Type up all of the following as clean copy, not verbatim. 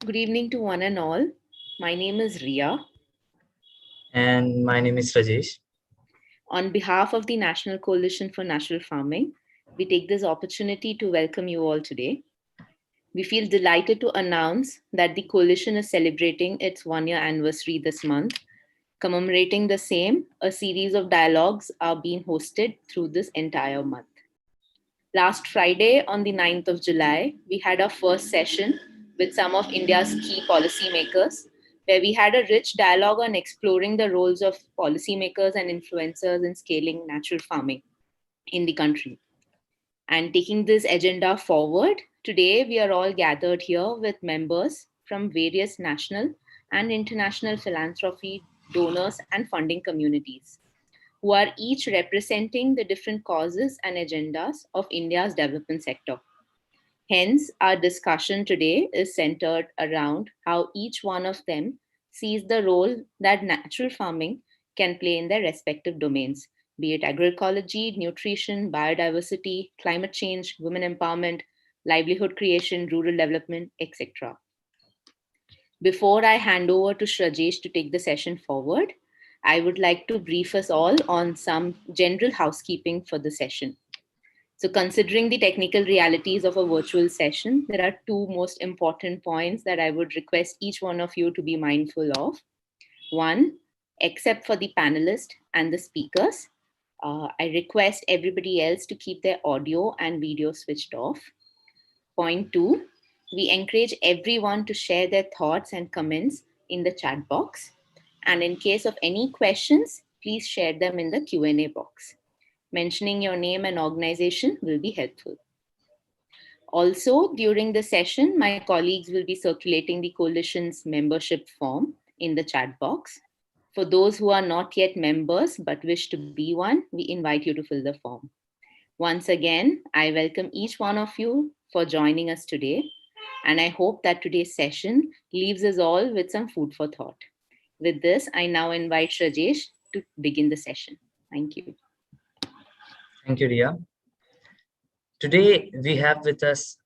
Good evening to one and all. My name is Ria. And my name is Rajesh. On behalf of the National Coalition for Natural Farming, we take this opportunity to welcome you all today. We feel delighted to announce that the coalition is celebrating its 1 year anniversary this month. Commemorating the same, a series of dialogues are being hosted through this entire month. Last Friday, on the 9th of July, we had our first session with some of India's key policymakers, where we had a rich dialogue on exploring the roles of policymakers and influencers in scaling natural farming in the country. And taking this agenda forward, today we are all gathered here with members from various national and international philanthropy donors and funding communities who are each representing the different causes and agendas of India's development sector. Hence, our discussion today is centered around how each one of them sees the role that natural farming can play in their respective domains, be it agroecology, nutrition, biodiversity, climate change, women empowerment, livelihood creation, rural development, etc. Before I hand over to Shrajesh to take the session forward, I would like to brief us all on some general housekeeping for the session. So, considering the technical realities of a virtual session, there are two most important points that I would request each one of you to be mindful of. One, except for the panelist and the speakers, I request everybody else to keep their audio and video switched off. Point two, we encourage everyone to share their thoughts and comments in the chat box. And in case of any questions, please share them in the Q&A box. Mentioning your name and organization will be helpful. Also, during the session, my colleagues will be circulating the coalition's membership form in the chat box. For those who are not yet members but wish to be one, we invite you to fill the form. Once again, I welcome each one of you for joining us today, and I hope that today's session leaves us all with some food for thought. With this, I now invite Rajesh to begin the session. Thank you. Thank you, Ria. Today we have with us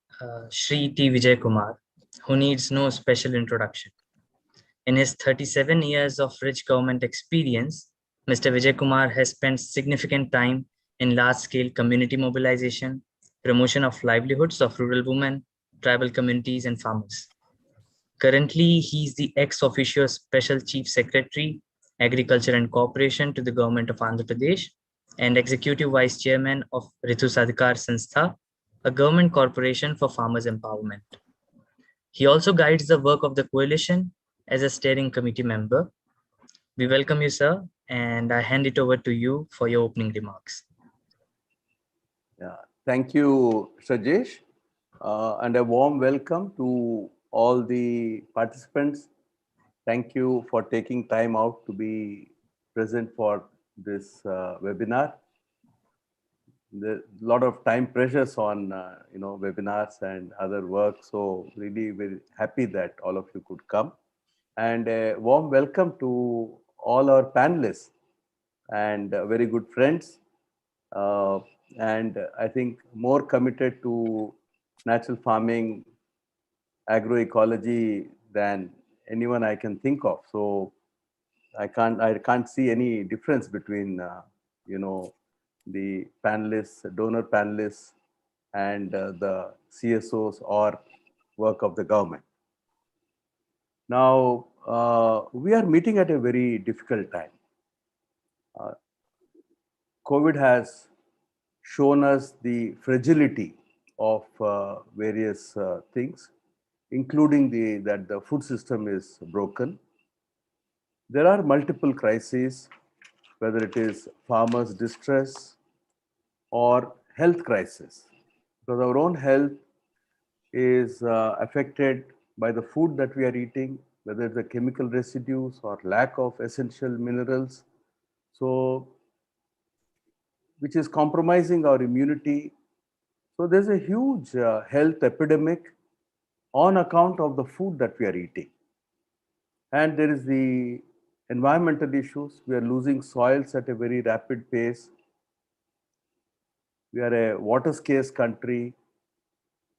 Shri T. Vijay Kumar, who needs no special introduction. In his 37 years of rich government experience, Mr. Vijay Kumar has spent significant time in large-scale community mobilization, promotion of livelihoods of rural women, tribal communities, and farmers. Currently, he is the ex officio Special Chief Secretary, Agriculture and Cooperation to the Government of Andhra Pradesh and Executive Vice Chairman of Ritu Sadhikar Sanstha, a government corporation for farmers' empowerment. He also guides the work of the coalition as a steering committee member. We welcome you, sir, and I hand it over to you for your opening remarks. Yeah, thank you, Sajesh, and a warm welcome to all the participants. Thank you for taking time out to be present for this webinar. There's a lot of time pressures on webinars and other work, so really very happy that all of you could come. And a warm welcome to all our panelists and very good friends. And I think more committed to natural farming, agroecology than anyone I can think of. So I can't see any difference between the panelists, donor panelists, and the CSOs or work of the government. Now we are meeting at a very difficult time. COVID has shown us the fragility of various things, including that the food system is broken. There are multiple crises, whether it is farmers' distress or health crisis, because our own health is affected by the food that we are eating, whether it's the chemical residues or lack of essential minerals. So which is compromising our immunity. So there's a huge health epidemic on account of the food that we are eating. And there is the environmental issues. We are losing soils at a very rapid pace. We are a water scarce country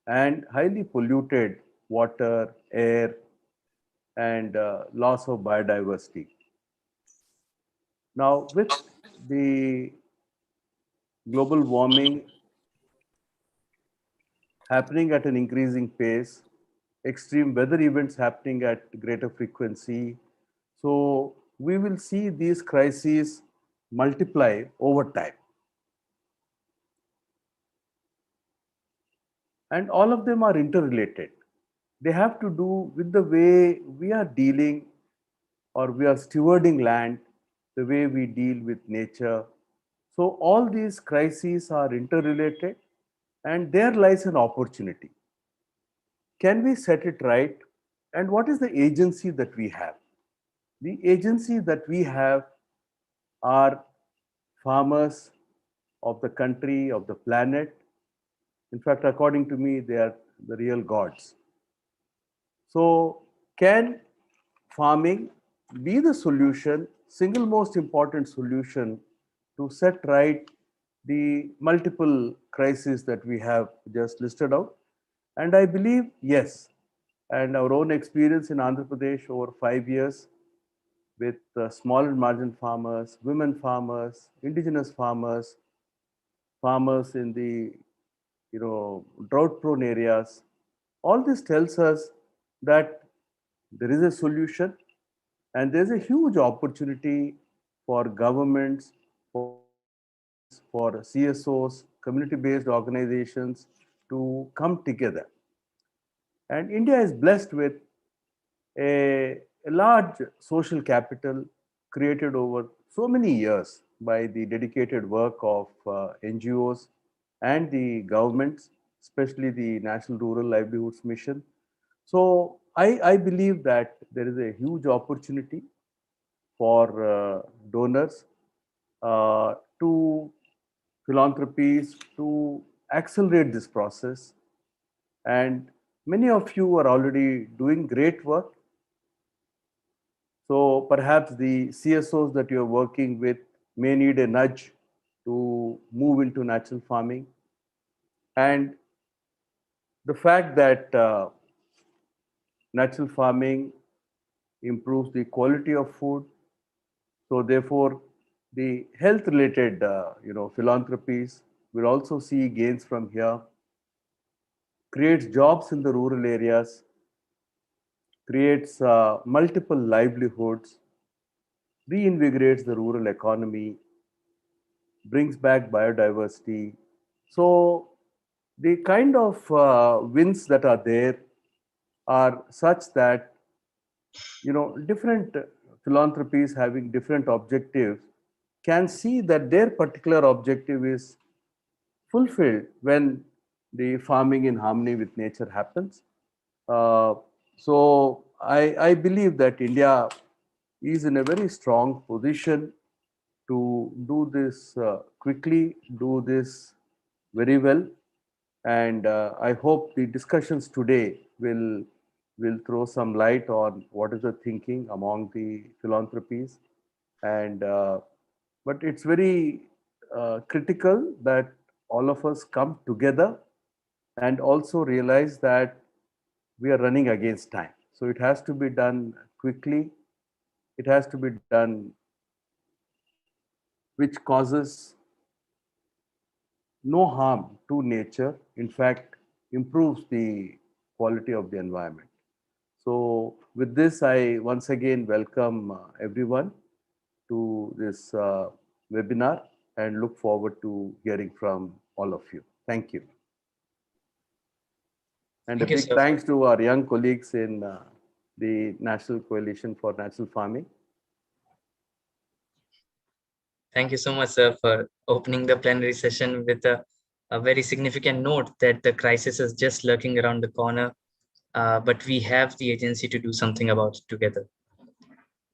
and highly polluted water, air, and loss of biodiversity. Now, with the global warming happening at an increasing pace, extreme weather events happening at greater frequency, so we will see these crises multiply over time. And all of them are interrelated. They have to do with the way we are dealing or we are stewarding land, the way we deal with nature. So, all these crises are interrelated, and there lies an opportunity. Can we set it right? And what is the agency that we have? The agency that we have are farmers of the country, of the planet. In fact, according to me, they are the real gods. So, can farming be the solution, single most important solution to set right the multiple crises that we have just listed out? And I believe yes. And our own experience in Andhra Pradesh over 5 years with small and marginal farmers, women farmers, indigenous farmers, farmers in the drought prone areas, all this tells us that there is a solution, and there's a huge opportunity for governments, for NGOs, for CSOs, community based organizations to come together. And India is blessed with a large social capital created over so many years by the dedicated work of NGOs and the governments, especially the National Rural Livelihoods Mission. So I believe that there is a huge opportunity for donors to philanthropies to accelerate this process. And many of you are already doing great work. So perhaps the CSOs that you're working with may need a nudge to move into natural farming. And the fact that natural farming improves the quality of food, so therefore the health related philanthropies will also see gains from here, creates jobs in the rural areas, creates multiple livelihoods, reinvigorates the rural economy, brings back biodiversity. So the kind of wins that are there are such that different philanthropies having different objectives can see that their particular objective is fulfilled when the farming in harmony with nature happens. Uh, so I believe that India is in a very strong position to do this quickly, do this very well, and I hope the discussions today will throw some light on what is the thinking among the philanthropies, and but it's very critical that all of us come together and also realize that we are running against time. So it has to be done quickly. It has to be done, which causes no harm to nature, in fact, improves the quality of the environment. So, with this, I once again welcome everyone to this webinar and look forward to hearing from all of you. Thank you. And a Thank you, big sir. thanks to our young colleagues in the National Coalition for Natural Farming. Thank you so much, sir, for opening the plenary session with a very significant note that the crisis is just lurking around the corner, but we have the agency to do something about it together.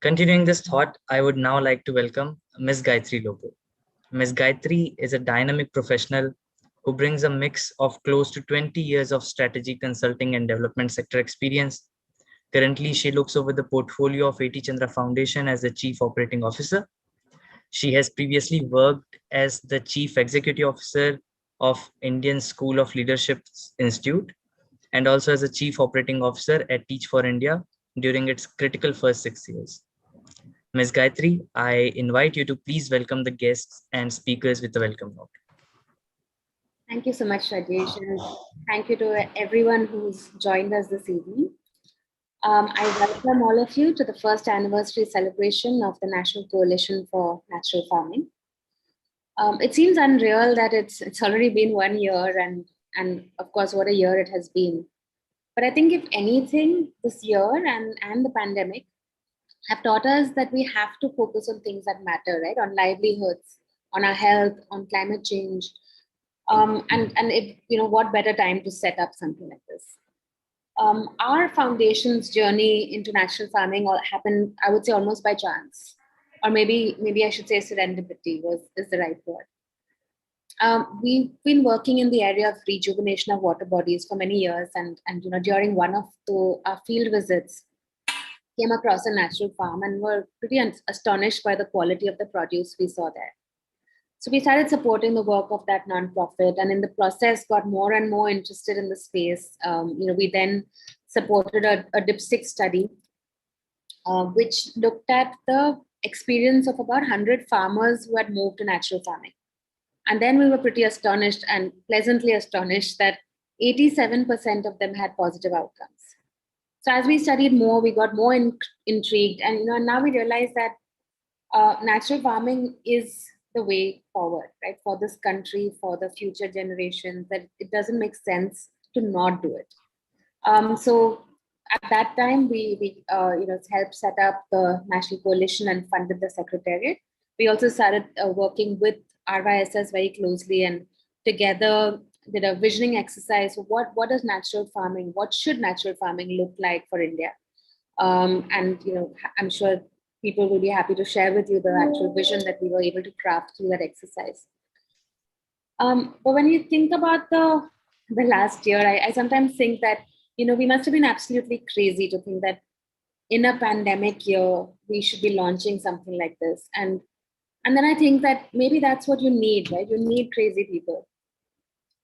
Continuing this thought, I would now like to welcome Ms. Gayatri Lobo. Ms. Gayatri is a dynamic professional who brings a mix of close to 20 years of strategy consulting and development sector experience. Currently, she looks over the portfolio of A.T. Chandra Foundation as the Chief Operating Officer. She has previously worked as the Chief Executive Officer of Indian School of Leadership Institute and also as a Chief Operating Officer at Teach for India, during its critical first 6 years. Ms. Gayatri, I invite you to please welcome the guests and speakers with a welcome note. Thank you so much, Rajesh, and thank you to everyone who's joined us this evening. I welcome all of you to the first anniversary celebration of the National Coalition for Natural Farming. It seems unreal that it's already been 1 year, and of course, what a year it has been. But I think if anything, this year and the pandemic have taught us that we have to focus on things that matter, right? On livelihoods, on our health, on climate change, and if what better time to set up something like this. Our foundation's journey into natural farming all happened, I would say, almost by chance, or maybe I should say serendipity is the right word. We've been working in the area of rejuvenation of water bodies for many years, and during one of our field visits, came across a natural farm and were pretty astonished by the quality of the produce we saw there. So we started supporting the work of that nonprofit, and in the process, got more and more interested in the space. We then supported a dipstick study, which looked at the experience of about 100 farmers who had moved to natural farming. And then we were pretty astonished and pleasantly astonished that 87% of them had positive outcomes. So as we studied more, we got more intrigued, and now we realize that natural farming is the way forward, right, for this country, for the future generations. That it doesn't make sense to not do it. So at that time, we helped set up the National Coalition and funded the secretariat. We also started working with RYSS very closely, and together did a visioning exercise. What does natural farming? What should natural farming look like for India? And I'm sure people will be happy to share with you the actual vision that we were able to craft through that exercise. But when you think about the last year, I sometimes think that we must have been absolutely crazy to think that in a pandemic year we should be launching something like this. And then I think that maybe that's what you need, right? You need crazy people.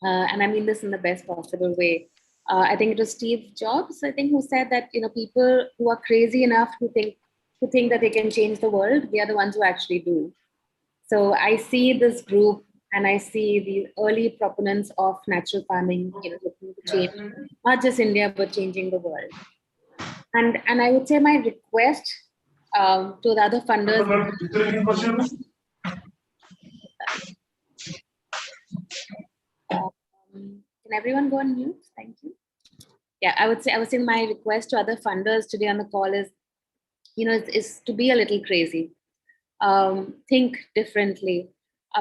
And I mean this in the best possible way. I think it was Steve Jobs, I think, who said that people who are crazy enough to think that they can change the world, they are the ones who actually do. So I see this group, and I see the early proponents of natural farming, looking to change not just India but changing the world. And I would say my request to the other funders. Can everyone go on mute? Thank you. Yeah, I was saying my request to other funders today on the call is, is to be a little crazy, think differently.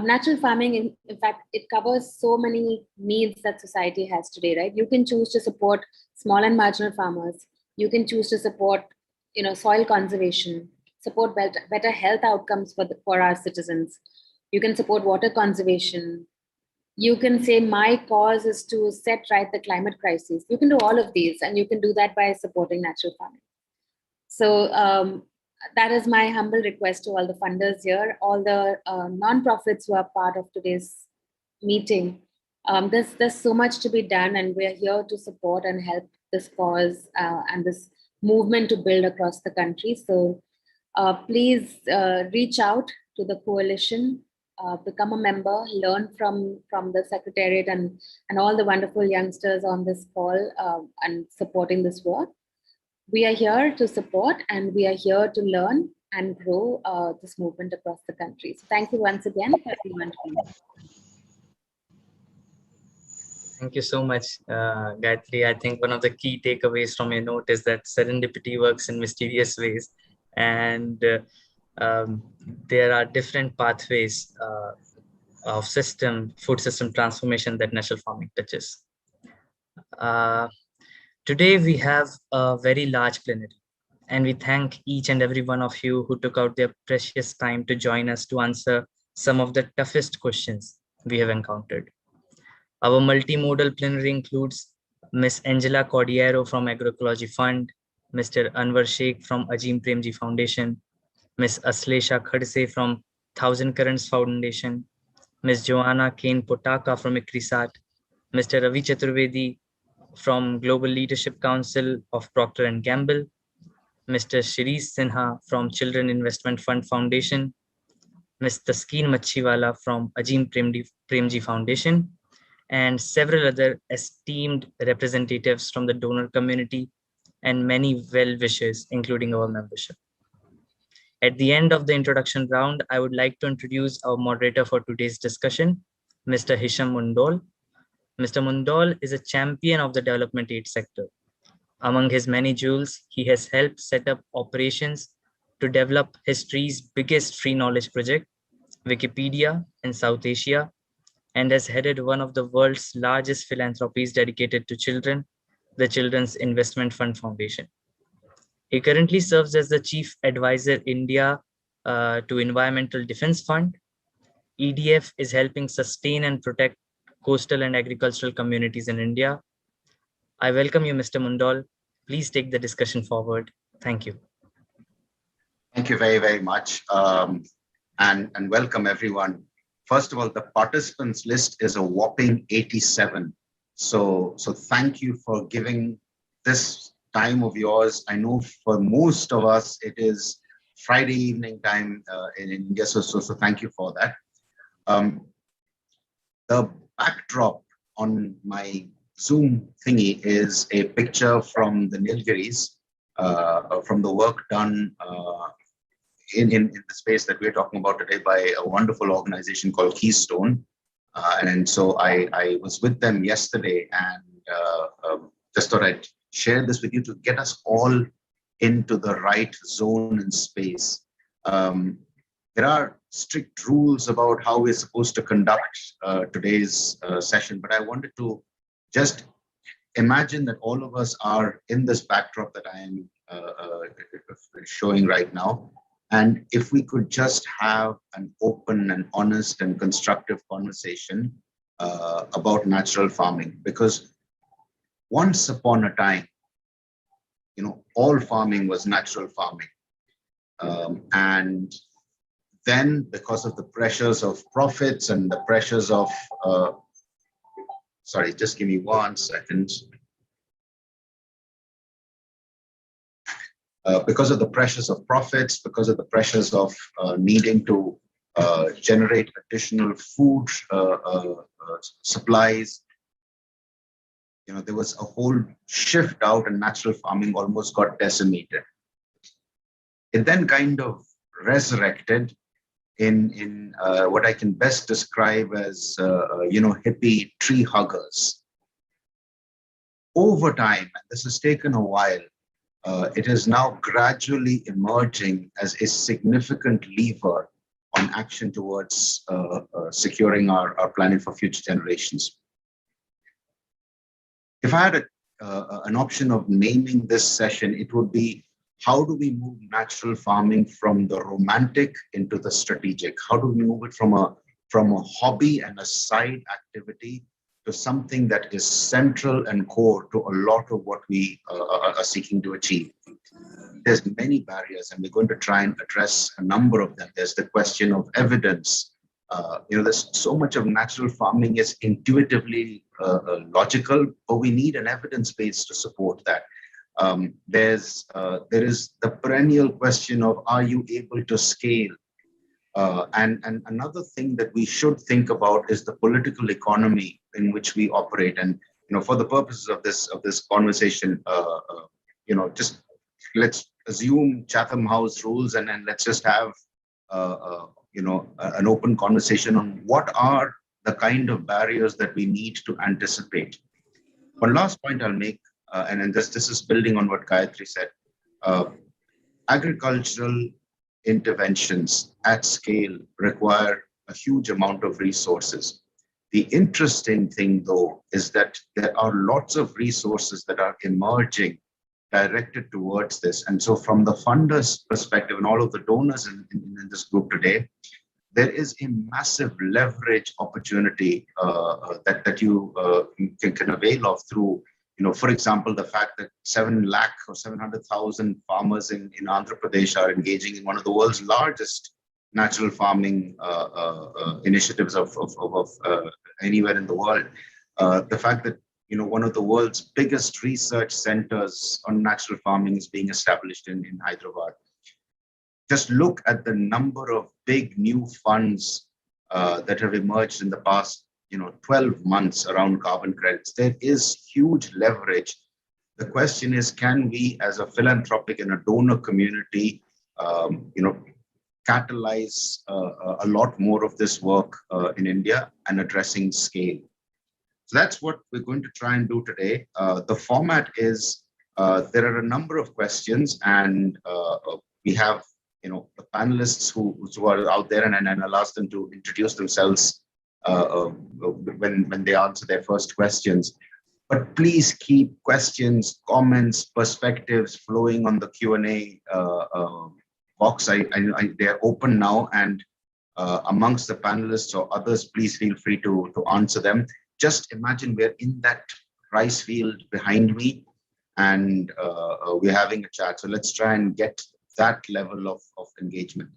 Natural farming, in fact, it covers so many needs that society has today, right? You can choose to support small and marginal farmers. You can choose to support, soil conservation, support better health outcomes for our citizens. You can support water conservation. You can say my cause is to set right the climate crisis. You can do all of these, and you can do that by supporting natural farming. So that is my humble request to all the funders here, all the nonprofits who are part of today's meeting. There's so much to be done, and we're here to support and help this cause and this movement to build across the country. So please reach out to the coalition, become a member, learn from the secretariat and all the wonderful youngsters on this call and supporting this work. We are here to support, and we are here to learn and grow this movement across the country. So thank you once again for everyone. Thank you so much, Gayatri. I think one of the key takeaways from your note is that serendipity works in mysterious ways, and there are different pathways of food system transformation that natural farming touches. Today we have a very large plenary, and we thank each and every one of you who took out their precious time to join us to answer some of the toughest questions we have encountered. Our multimodal plenary includes Ms. Angela Cordiero from Agroecology Fund, Mr. Anwar Sheikh from Ajim Premji Foundation, Ms. Aslesha Khadse from Thousand Currents Foundation, Ms. Joanna Kane Potaka from ICRISAT, Mr. Ravi Chaturvedi from Global Leadership Council of Procter & Gamble, Mr. Shirish Sinha from Children Investment Fund Foundation, Ms. Taskeen Machiwala from Ajim Premji Foundation, and several other esteemed representatives from the donor community and many well-wishers, including our membership. At the end of the introduction round, I would like to introduce our moderator for today's discussion, Mr. Hisham Mundol. Mr. Mundol is a champion of the development aid sector. Among his many jewels, he has helped set up operations to develop history's biggest free knowledge project, Wikipedia in South Asia, and has headed one of the world's largest philanthropies dedicated to children, the Children's Investment Fund Foundation. He currently serves as the Chief Advisor India to Environmental Defense Fund. EDF is helping sustain and protect coastal and agricultural communities in India. I welcome you, Mr. Mundol. Please take the discussion forward. Thank you. Thank you very, very much. And welcome everyone. First of all, the participants list is a whopping 87. So thank you for giving this time of yours. I know for most of us, it is Friday evening time in India. So thank you for that. The backdrop on my Zoom thingy is a picture from the Nilgiris, from the work done in the space that we're talking about today by a wonderful organization called Keystone. And so I was with them yesterday and just thought I'd share this with you to get us all into the right zone and space. There are strict rules about how we're supposed to conduct today's session, but I wanted to just imagine that all of us are in this backdrop that I am showing right now. And if we could just have an open and honest and constructive conversation about natural farming, because once upon a time, all farming was natural farming. And then because of the pressures of profits and the pressures of, sorry, just give me 1 second. Because of the pressures of profits, because of the pressures of needing to generate additional food supplies, there was a whole shift out and natural farming almost got decimated. It then kind of resurrected in what I can best describe as, hippie tree huggers. Over time, and this has taken a while, it is now gradually emerging as a significant lever on action towards securing our planet for future generations. If I had an option of naming this session, it would be, how do we move natural farming from the romantic into the strategic? How do we move it from a hobby and a side activity to something that is central and core to a lot of what we are seeking to achieve? There's many barriers, and we're going to try and address a number of them. There's the question of evidence. There's so much of natural farming is intuitively logical, but we need an evidence base to support that. There is the perennial question of, are you able to scale? And another thing that we should think about is the political economy in which we operate. And for the purposes of this conversation, just let's assume Chatham House rules, and then let's just have an open conversation on what are the kind of barriers that we need to anticipate. One last point I'll make, and then this is building on what Gayatri said. Agricultural interventions at scale require a huge amount of resources. The interesting thing, though, is that there are lots of resources that are emerging directed towards this. And so from the funders' perspective and all of the donors in this group today, there is a massive leverage opportunity that you can avail of through, for example, the fact that 7 lakh or 700,000 farmers in Andhra Pradesh are engaging in one of the world's largest natural farming initiatives of anywhere in the world. The fact that one of the world's biggest research centers on natural farming is being established in Hyderabad. Just look at the number of big new funds that have emerged in the past 12 months around carbon credits. There is huge leverage. The question is, can we as a philanthropic and a donor community catalyze a lot more of this work in India and addressing scale? So that's what we're going to try and do today. The format is there are a number of questions, and we have the panelists who are out there, and I'll ask them to introduce themselves when they answer their first questions. But please keep questions, comments, perspectives flowing on the Q&A box. They are open now, and amongst the panelists or others, please feel free to answer them. Just imagine we're in that rice field behind me, and we're having a chat. So let's try and get that level of engagement.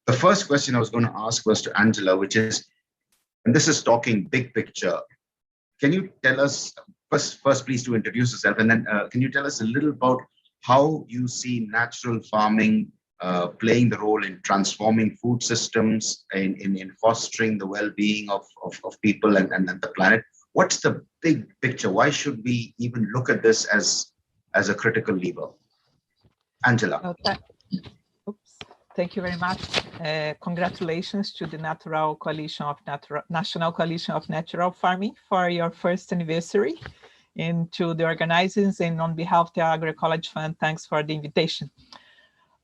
The first question I was going to ask was to Angela, which is, and this is talking big picture. Can you tell us, first please to introduce yourself, and then can you tell us a little about how you see natural farming playing the role in transforming food systems, in fostering the well-being of people and the planet? What's the big picture? Why should we even look at this as a critical lever? Angela. Thank you very much. Congratulations to the National Coalition of Natural Farming for your first anniversary, and to the organizers, and on behalf of the Agroecology Fund, thanks for the invitation.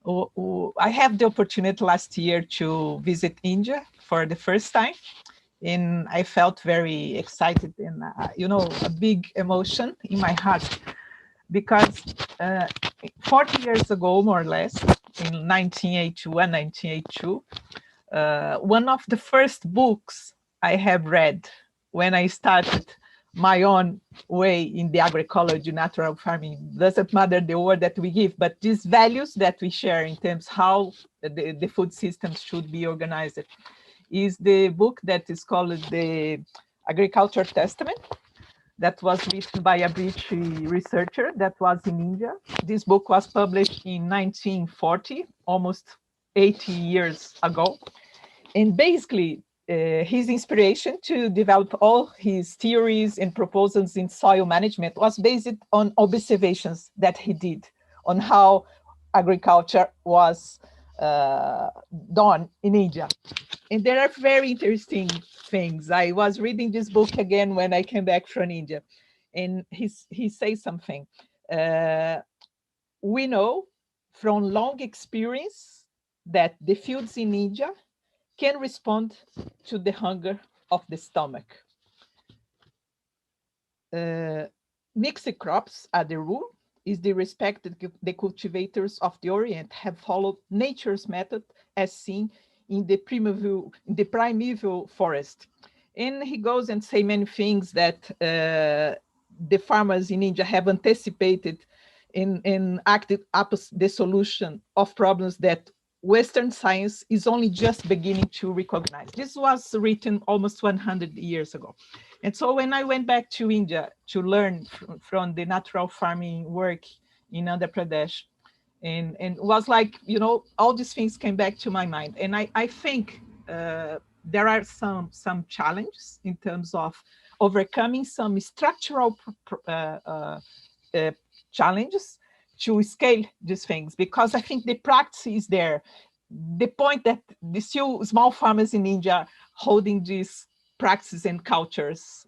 I had the opportunity last year to visit India for the first time, and I felt very excited and a big emotion in my heart, because 40 years ago, more or less, in 1981, 1982, one of the first books I have read when I started my own way in the agroecology, natural farming, doesn't matter the word that we give, but these values that we share in terms how the food systems should be organized, is the book that is called the Agriculture Testament, that was written by a British researcher that was in India. This book was published in 1940, almost 80 years ago. And basically, his inspiration to develop all his theories and proposals in soil management was based on observations that he did on how agriculture was done in India. And there are very interesting things. I was reading this book again when I came back from India, and he says something. We know from long experience that the fields in India can respond to the hunger of the stomach. Mixed crops are the rule, is the respect that the cultivators of the Orient have followed nature's method as seen in the primeval forest. And he goes and say many things that the farmers in India have anticipated and acted up the solution of problems that Western science is only just beginning to recognize. This was written almost 100 years ago. And so when I went back to India to learn from the natural farming work in Andhra Pradesh, and was like, all these things came back to my mind. And I think there are some challenges in terms of overcoming some structural challenges to scale these things, because I think the practice is there. The point that the still small farmers in India holding these practices and cultures,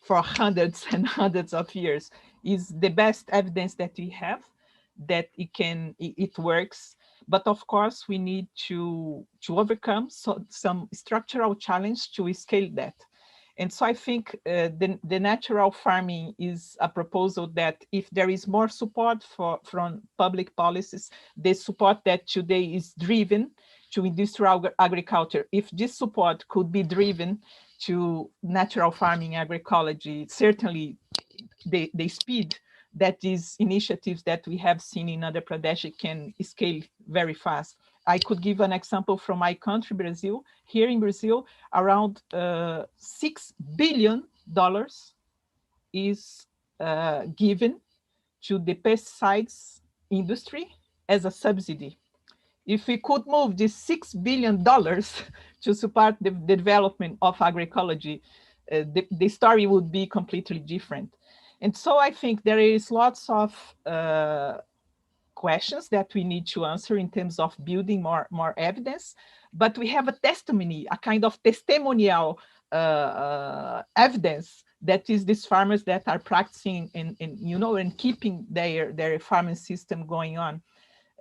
for hundreds and hundreds of years, is the best evidence that we have that it works. But of course, we need to overcome some structural challenge to scale that. And so I think the natural farming is a proposal that if there is more support from public policies, the support that today is driven to industrial agriculture, if this support could be driven to natural farming agroecology, certainly the speed that these initiatives that we have seen in Andhra Pradesh can scale very fast. I could give an example from my country, Brazil. Here in Brazil, around $6 billion is given to the pesticides industry as a subsidy. If we could move this $6 billion to support the development of agroecology, the story would be completely different. And so I think there is lots of questions that we need to answer in terms of building more evidence, but we have a testimony, a kind of testimonial evidence that is these farmers that are practicing and keeping their farming system going on.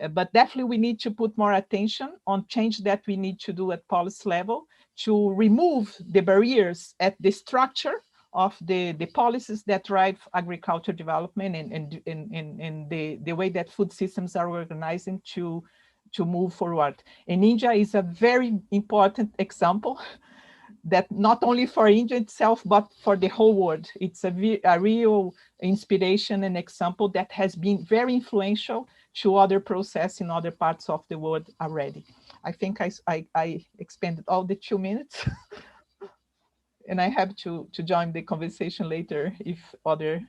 But definitely we need to put more attention on change that we need to do at policy level to remove the barriers at the structure of the policies that drive agriculture development and the way that food systems are organizing to move forward. And India is a very important example that not only for India itself, but for the whole world. It's a real inspiration and example that has been very influential to other processes in other parts of the world already. I think I expended all the 2 minutes and I have to join the conversation later if other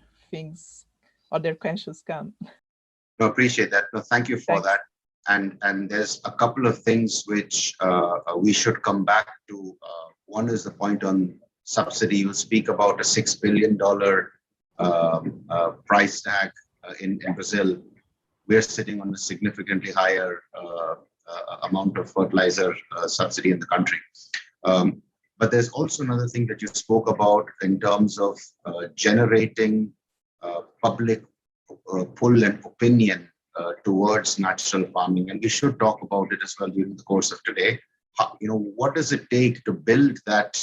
questions come. No, appreciate that. No, thank you for that. And there's a couple of things which we should come back to. One is the point on subsidy. You speak about a $6 billion price tag in Brazil. We're sitting on a significantly higher amount of fertilizer subsidy in the country. But there's also another thing that you spoke about in terms of generating public pull and opinion towards natural farming, and we should talk about it as well during the course of today. What does it take to build that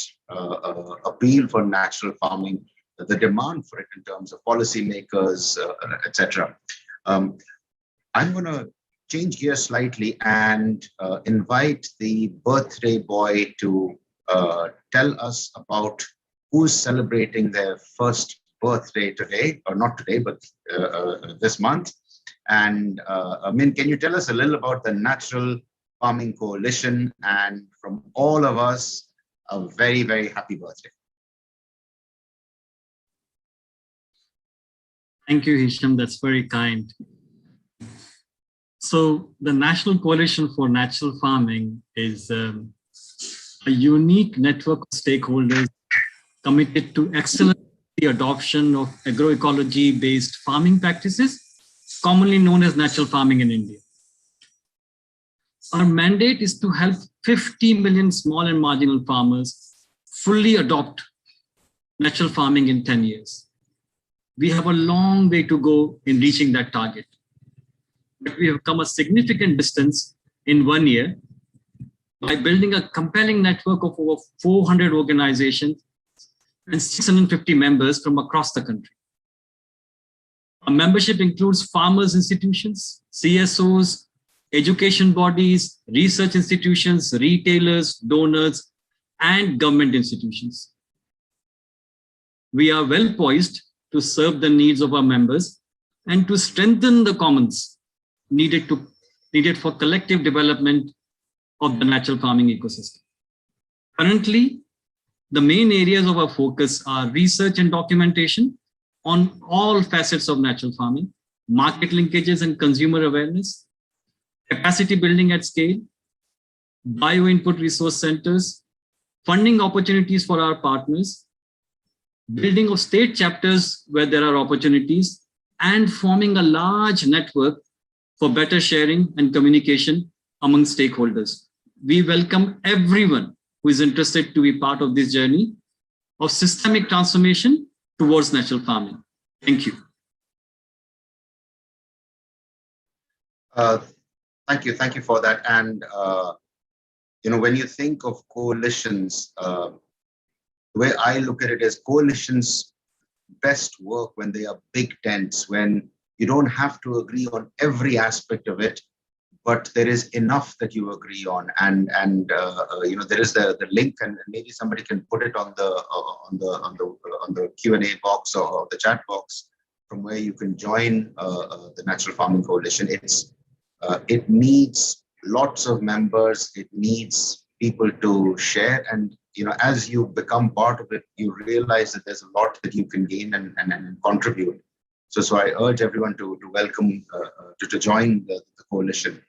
appeal for natural farming, the demand for it in terms of policymakers, etc. I'm going to change gears slightly and invite the birthday boy to tell us about who's celebrating their first birthday today, or not today, but this month. And Min, can you tell us a little about the Natural Farming Coalition, and from all of us, a very, very happy birthday. Thank you, Hisham. That's very kind. So the National Coalition for Natural Farming is a unique network of stakeholders committed to accelerate the adoption of agroecology-based farming practices, commonly known as natural farming in India. Our mandate is to help 50 million small and marginal farmers fully adopt natural farming in 10 years. We have a long way to go in reaching that target, but we have come a significant distance in 1 year by building a compelling network of over 400 organizations and 650 members from across the country. Our membership includes farmers' institutions, CSOs, education bodies, research institutions, retailers, donors, and government institutions. We are well poised to serve the needs of our members and to strengthen the commons needed for collective development of the natural farming ecosystem. Currently, the main areas of our focus are research and documentation on all facets of natural farming, market linkages and consumer awareness, capacity building at scale, bio-input resource centers, funding opportunities for our partners, building of state chapters where there are opportunities, and forming a large network for better sharing and communication among stakeholders. We welcome everyone who is interested to be part of this journey of systemic transformation towards natural farming. Thank you. Thank you for that. And when you think of coalitions, the way I look at it is coalitions best work when they are big tents, when you don't have to agree on every aspect of it, but there is enough that you agree on. And there is the link, and maybe somebody can put it on the Q&A box or the chat box from where you can join the Natural Farming Coalition. It needs lots of members. It needs people to share, and as you become part of it, you realize that there's a lot that you can gain and contribute. So I urge everyone to welcome, to join the coalition.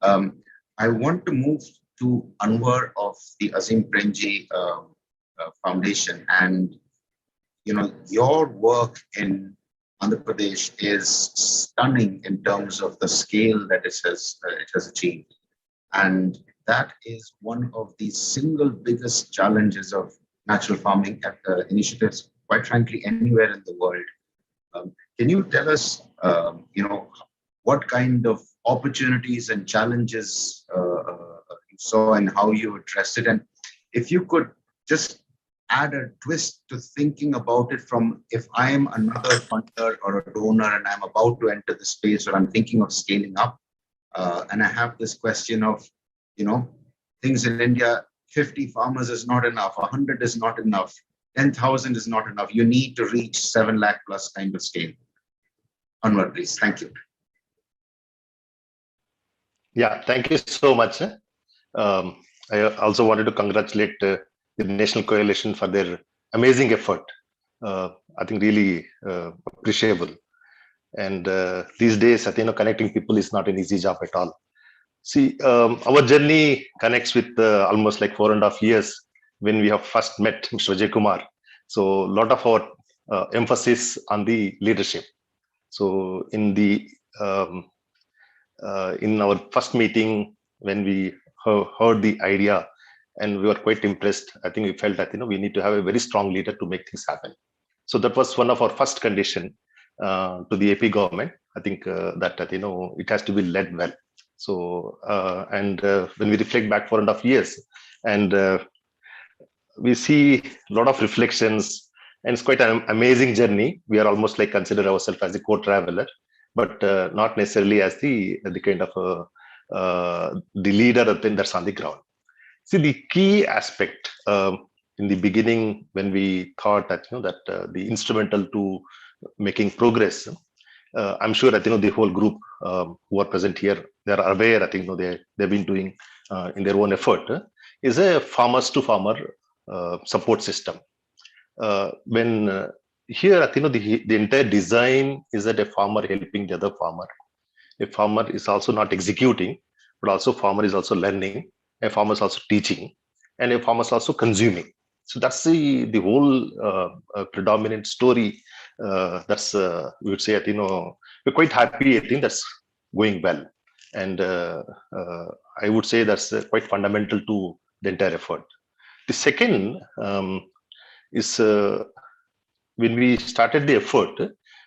I want to move to Anwar of the Azim Premji Foundation. And, your work in Andhra Pradesh is stunning in terms of the scale that it has achieved. And that is one of the single biggest challenges of natural farming initiatives, quite frankly, anywhere in the world. Can you tell us, what kind of opportunities and challenges you saw and how you addressed it? And if you could just add a twist to thinking about it from, if I am another funder or a donor and I'm about to enter the space, or I'm thinking of scaling up, and I have this question of, things in India, 50 farmers is not enough, 100 is not enough, 10,000 is not enough. You need to reach 7 lakh plus kind of scale. Anwar, please. Thank you. Yeah, thank you so much. I also wanted to congratulate the National Coalition for their amazing effort. I think really appreciable. And these days, I think connecting people is not an easy job at all. See, our journey connects with almost like 4.5 years when we have first met Mr. Vijay Kumar. So a lot of our emphasis on the leadership. So in our first meeting, when we heard the idea and we were quite impressed, I think we felt that we need to have a very strong leader to make things happen. So that was one of our first condition to the AP government. I think that it has to be led well. So and when we reflect back 4.5 years, and we see a lot of reflections, and it's quite an amazing journey. We are almost like consider ourselves as a co-traveler, but not necessarily as the kind of the leader that's on the ground. See, the key aspect in the beginning when we thought that that the instrumental to making progress. I'm sure that the whole group who are present here, they are aware. I think they've been doing in their own effort is a farmers to farmer support system. When here, I think the entire design is that a farmer helping the other farmer. A farmer is also not executing, but also farmer is also learning. A farmer is also teaching, and a farmer is also consuming. So that's the whole predominant story. That's we would say we're quite happy. I think that's going well, and I would say that's quite fundamental to the entire effort. The second is when we started the effort,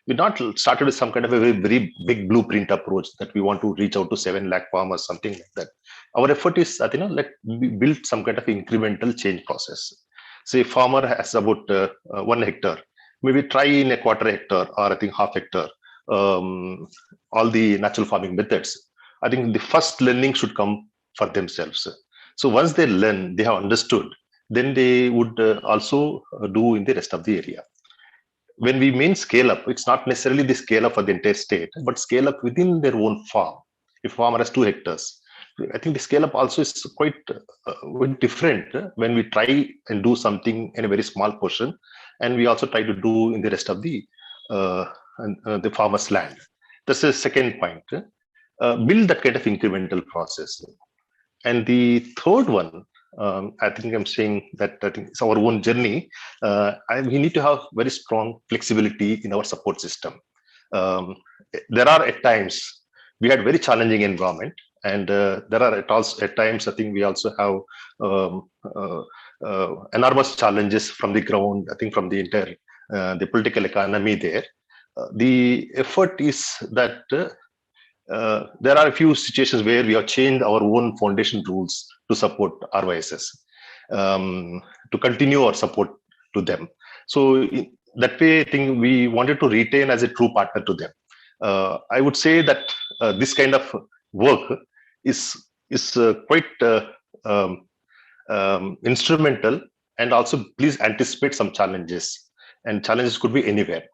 we not started with some kind of a very big blueprint approach that we want to reach out to 7 lakh farmers, something like that. Our effort is that let we build some kind of incremental change process. Say farmer has about 1 hectare, maybe try in a 1/4 hectare or I think 1/2 hectare, all the natural farming methods. I think the first learning should come for themselves. So once they learn, they have understood, then they would also do in the rest of the area. When we mean scale up, it's not necessarily the scale up for the entire state, but scale up within their own farm. If farmer has 2 hectares, I think the scale up also is quite different when we try and do something in a very small portion, and we also try to do in the rest of the farmer's land. That's the second point. Build that kind of incremental process. And the third one, I think I'm saying that I think it's our own journey. We need to have very strong flexibility in our support system. There are at times we had very challenging environment, and there are at times I think we also have enormous challenges from the ground. I think from the entire the political economy there. The effort is that there are a few situations where we have changed our own foundation rules to support RYSS, to continue our support to them. So that way, I think we wanted to retain as a true partner to them. I would say that this kind of work is quite instrumental, and also please anticipate some challenges, and challenges could be anywhere.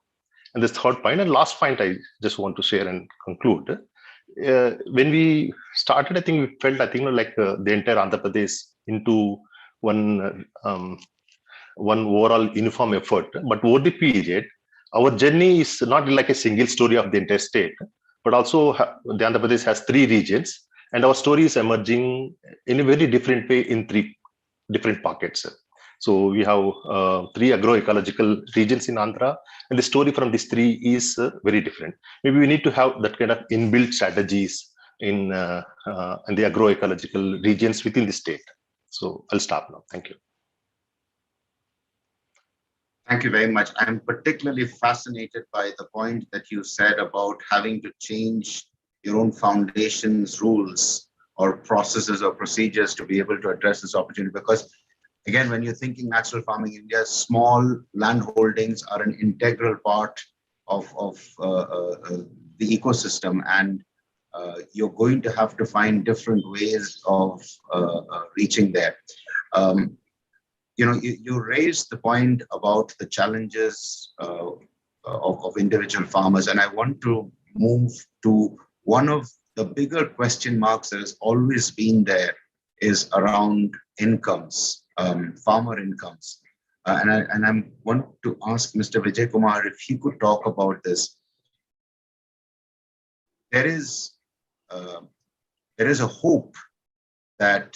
And this third point and last point I just want to share and conclude. When we started, I think we felt, like the entire Andhra Pradesh into one overall uniform effort. But over the period, our journey is not like a single story of the entire state, but also the Andhra Pradesh has 3 regions, and our story is emerging in a very different way in 3 different pockets. So we have 3 agroecological regions in Andhra, and the story from these 3 is very different. Maybe we need to have that kind of inbuilt strategies in the agroecological regions within the state. So I'll stop now. Thank you. Thank you very much. I'm particularly fascinated by the point that you said about having to change your own foundation's rules or processes or procedures to be able to address this opportunity. Because again, when you're thinking natural farming in India, small land holdings are an integral part of the ecosystem, and you're going to have to find different ways of reaching there. You raised the point about the challenges of individual farmers, and I want to move to one of the bigger question marks that has always been there is around incomes, farmer incomes. And I want to ask Mr. Vijay Kumar if he could talk about this. There is a hope that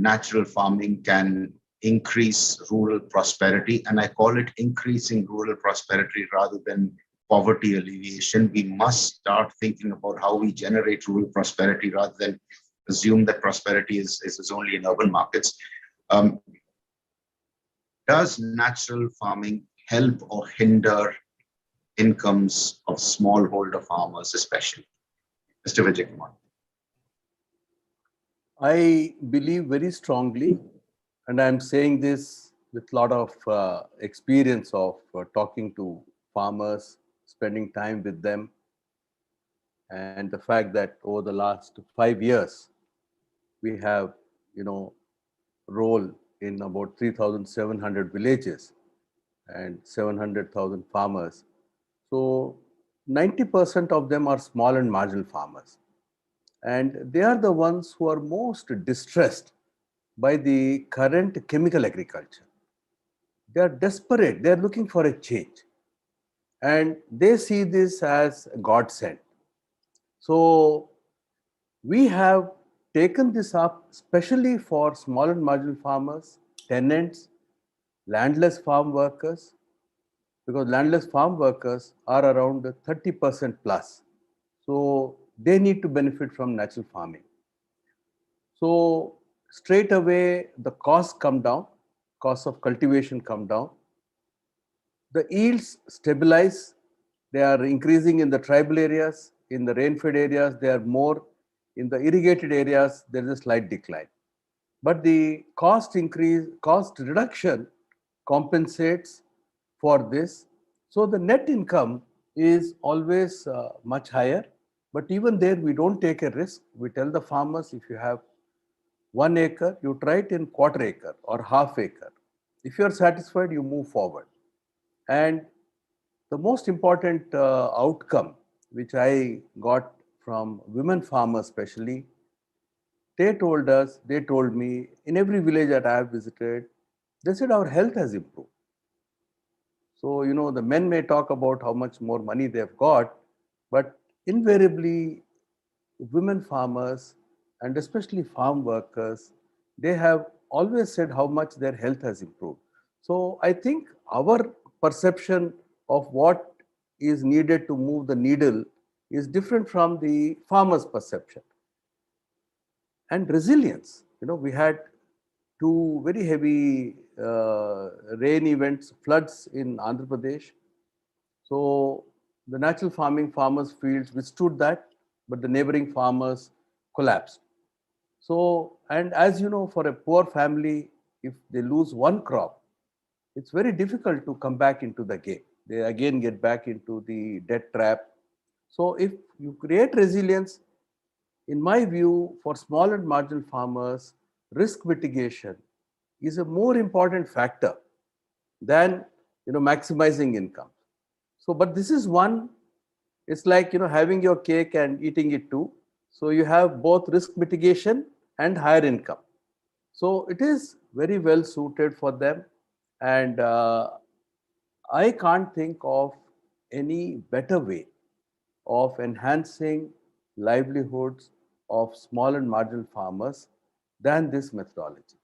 natural farming can increase rural prosperity, and I call it increasing rural prosperity rather than poverty alleviation. We must start thinking about how we generate rural prosperity rather than assume that prosperity is only in urban markets. Does natural farming help or hinder incomes of smallholder farmers, especially? Mr. Vijay Kumar. I believe very strongly, and I'm saying this with a lot of experience of talking to farmers, spending time with them, and the fact that over the last 5 years, we have, role in about 3,700 villages and 700,000 farmers. So 90% of them are small and marginal farmers. And they are the ones who are most distressed by the current chemical agriculture. They are desperate. They are looking for a change. And they see this as a godsend. So we have taken this up, especially for small and marginal farmers, tenants, landless farm workers, because landless farm workers are around 30% plus. So they need to benefit from natural farming. So straight away, the costs come down, costs of cultivation come down. The yields stabilize. They are increasing in the tribal areas. In the rain-fed areas, they are more. In the irrigated areas, there is a slight decline. But the cost reduction compensates for this. So the net income is always much higher. But even there, we don't take a risk. We tell the farmers, if you have 1 acre, you try it in quarter acre or half acre. If you are satisfied, you move forward. And the most important outcome, which I got from women farmers especially, they told me, in every village that I have visited, they said our health has improved. So, the men may talk about how much more money they've got, but invariably, women farmers and especially farm workers, they have always said how much their health has improved. So I think our perception of what is needed to move the needle is different from the farmer's perception. And resilience, we had 2 very heavy rain events, floods in Andhra Pradesh. So the natural farming farmers' fields withstood that, but the neighboring farmers collapsed. So, and as you know, for a poor family, if they lose one crop, it's very difficult to come back into the game. They again get back into the debt trap. So if you create resilience, in my view, for small and marginal farmers, risk mitigation is a more important factor than maximizing income. So, but this is one, it's like having your cake and eating it too. So you have both risk mitigation and higher income. So it is very well suited for them, and I can't think of any better way of enhancing livelihoods of small and marginal farmers than this methodology.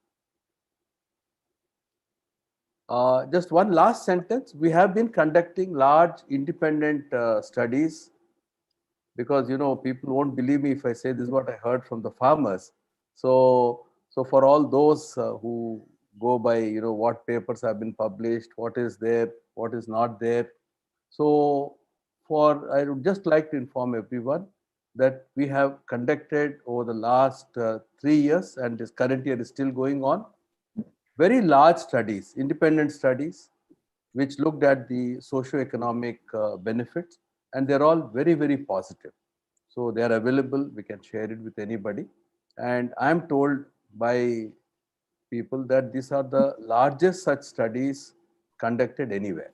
Just one last sentence. We have been conducting large independent studies, because people won't believe me if I say this is what I heard from the farmers. So for all those who go by what papers have been published, what is there, what is not there. So I would just like to inform everyone that we have conducted over the last 3 years, and this current year is still going on, very large studies, independent studies, which looked at the socio-economic benefits, and they're all very, very positive. So they are available. We can share it with anybody. And I'm told by people that these are the largest such studies conducted anywhere.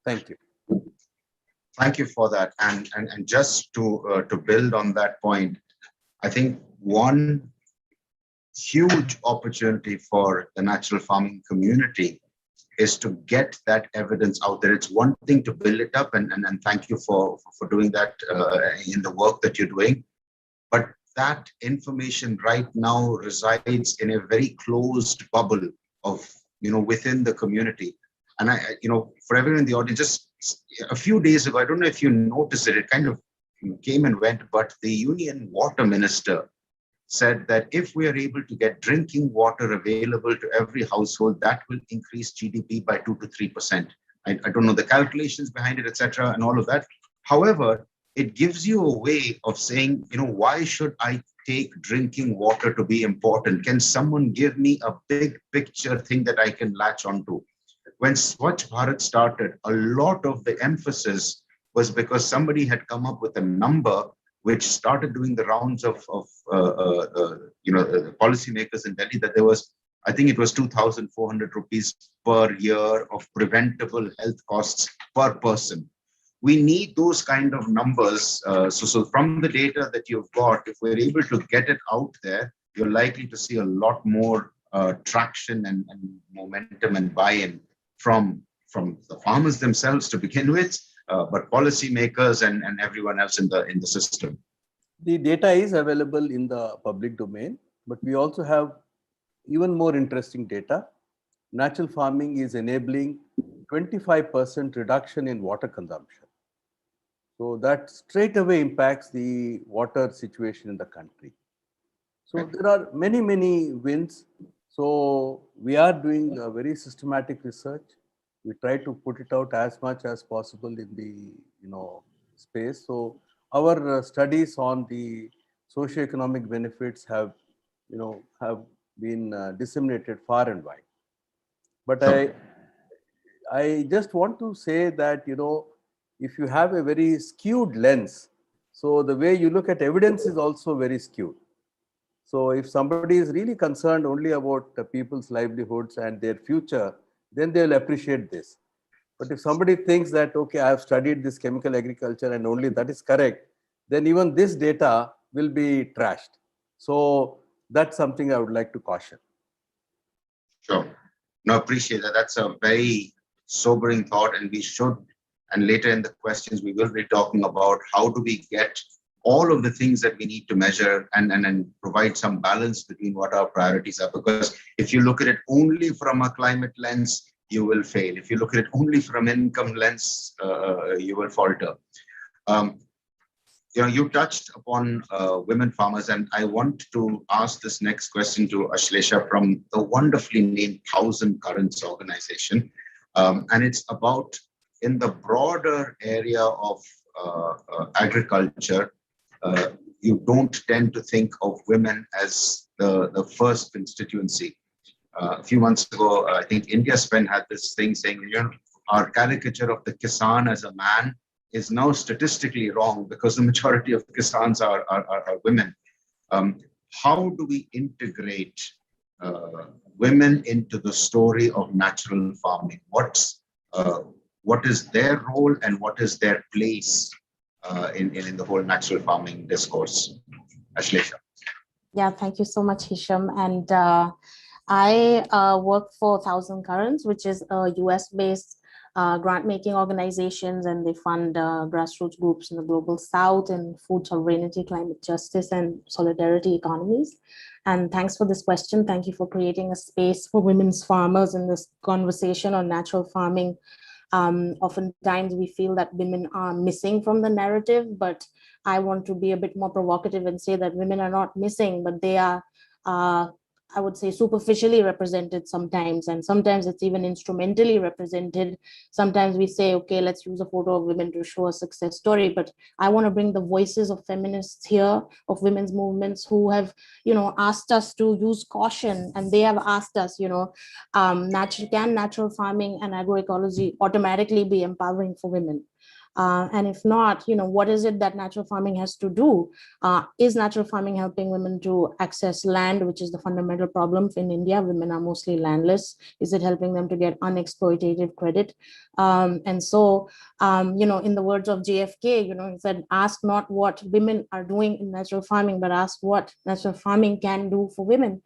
Thank you. Thank you for that. And just to build on that point, I think one huge opportunity for the natural farming community is to get that evidence out there. It's one thing to build it up, and thank you for doing that in the work that you're doing. But that information right now resides in a very closed bubble of, within the community. And for everyone in the audience, just a few days ago, I don't know if you noticed it, it kind of came and went, but the Union Water Minister said that if we are able to get drinking water available to every household, that will increase GDP by 2 to 3%. I don't know the calculations behind it, etc., and all of that. However, it gives you a way of saying, why should I take drinking water to be important? Can someone give me a big picture thing that I can latch onto? When Swachh Bharat started, a lot of the emphasis was because somebody had come up with a number which started doing the rounds of policymakers in Delhi, that there was, I think it was 2,400 rupees per year of preventable health costs per person. We need those kind of numbers. So from the data that you've got, if we're able to get it out there, you're likely to see a lot more traction and momentum and buy-in from the farmers themselves to begin with, but policymakers and everyone else in the system. The data is available in the public domain, but we also have even more interesting data. Natural farming is enabling 25% reduction in water consumption. So that straight away impacts the water situation in the country. So there are many, many wins. So we are doing a very systematic research. We try to put it out as much as possible in the space. So our studies on the socio-economic benefits have been disseminated far and wide. But I just want to say that if you have a very skewed lens, so the way you look at evidence is also very skewed. So if somebody is really concerned only about the people's livelihoods and their future, then they'll appreciate this. But if somebody thinks that, okay, I have studied this chemical agriculture and only that is correct, then even this data will be trashed. So that's something I would like to caution. Sure. No, appreciate that. That's a very sobering thought, and we should, and later in the questions, we will be talking about how do we get all of the things that we need to measure and provide some balance between what our priorities are. Because if you look at it only from a climate lens, you will fail. If you look at it only from income lens, you will falter. You touched upon women farmers, and I want to ask this next question to Ashlesha from the wonderfully named Thousand Currents organization. And it's about, in the broader area of agriculture, you don't tend to think of women as the first constituency. A few months ago, I think India Spend had this thing saying, our caricature of the Kisan as a man is now statistically wrong because the majority of Kisans are women. How do we integrate women into the story of natural farming? What is their role and what is their place in the whole natural farming discourse? Ashlesha. Yeah, thank you so much, Hisham. And I work for Thousand Currents, which is a US-based grant-making organizations, and they fund grassroots groups in the global south in food sovereignty, climate justice, and solidarity economies. And thanks for this question. Thank you for creating a space for women's farmers in this conversation on natural farming. Oftentimes we feel that women are missing from the narrative, but I want to be a bit more provocative and say that women are not missing, but they are, I would say, superficially represented sometimes, and sometimes it's even instrumentally represented. Sometimes we say, okay, let's use a photo of women to show a success story, but I want to bring the voices of feminists here, of women's movements who have, asked us to use caution, and they have asked us, can natural farming and agroecology automatically be empowering for women? And if not, what is it that natural farming has to do? Is natural farming helping women to access land, which is the fundamental problem in India? Women are mostly landless. Is it helping them to get unexploitative credit? And so, in the words of JFK, he said, ask not what women are doing in natural farming, but ask what natural farming can do for women.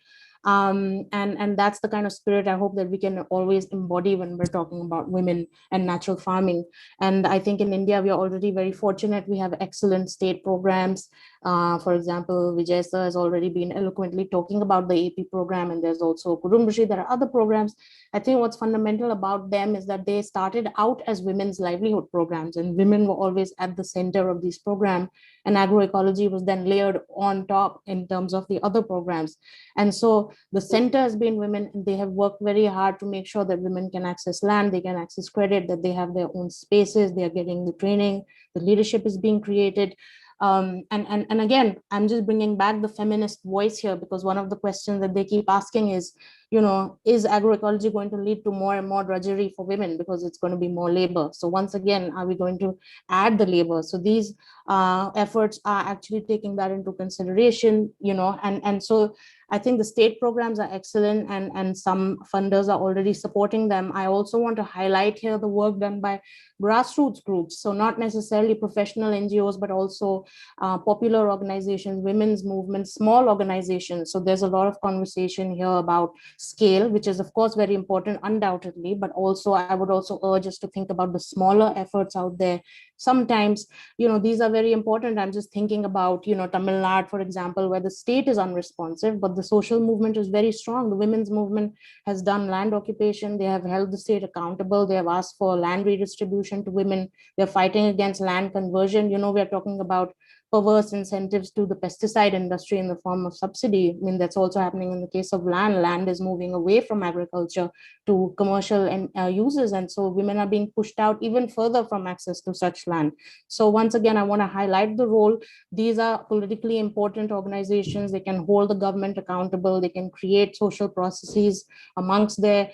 And that's the kind of spirit I hope that we can always embody when we're talking about women and natural farming. And I think in India, we are already very fortunate. We have excellent state programs. For example, Vijay sir has already been eloquently talking about the AP program, and there's also Kudumbashi. There are other programs. I think what's fundamental about them is that they started out as women's livelihood programs, and women were always at the center of these programs. And agroecology was then layered on top in terms of the other programs. And so the center has been women, and they have worked very hard to make sure that women can access land, they can access credit, that they have their own spaces, they are getting the training, the leadership is being created. And again, I'm just bringing back the feminist voice here, because one of the questions that they keep asking is, is agroecology going to lead to more and more drudgery for women because it's going to be more labor? So once again, are we going to add the labor? So these efforts are actually taking that into consideration, and so I think the state programs are excellent, and some funders are already supporting them. I also want to highlight here the work done by grassroots groups. So not necessarily professional NGOs, but also popular organizations, women's movements, small organizations. So there's a lot of conversation here about scale, which is of course very important, undoubtedly, but also I would also urge us to think about the smaller efforts out there. Sometimes, these are very important. I'm just thinking about, Tamil Nadu, for example, where the state is unresponsive, but the social movement is very strong. The women's movement has done land occupation. They have held the state accountable. They have asked for land redistribution to women. They're fighting against land conversion. We're talking about perverse incentives to the pesticide industry in the form of subsidy. I mean, that's also happening in the case of land. Land is moving away from agriculture to commercial and uses. And so women are being pushed out even further from access to such land. So once again, I want to highlight the role. These are politically important organizations. They can hold the government accountable. They can create social processes amongst their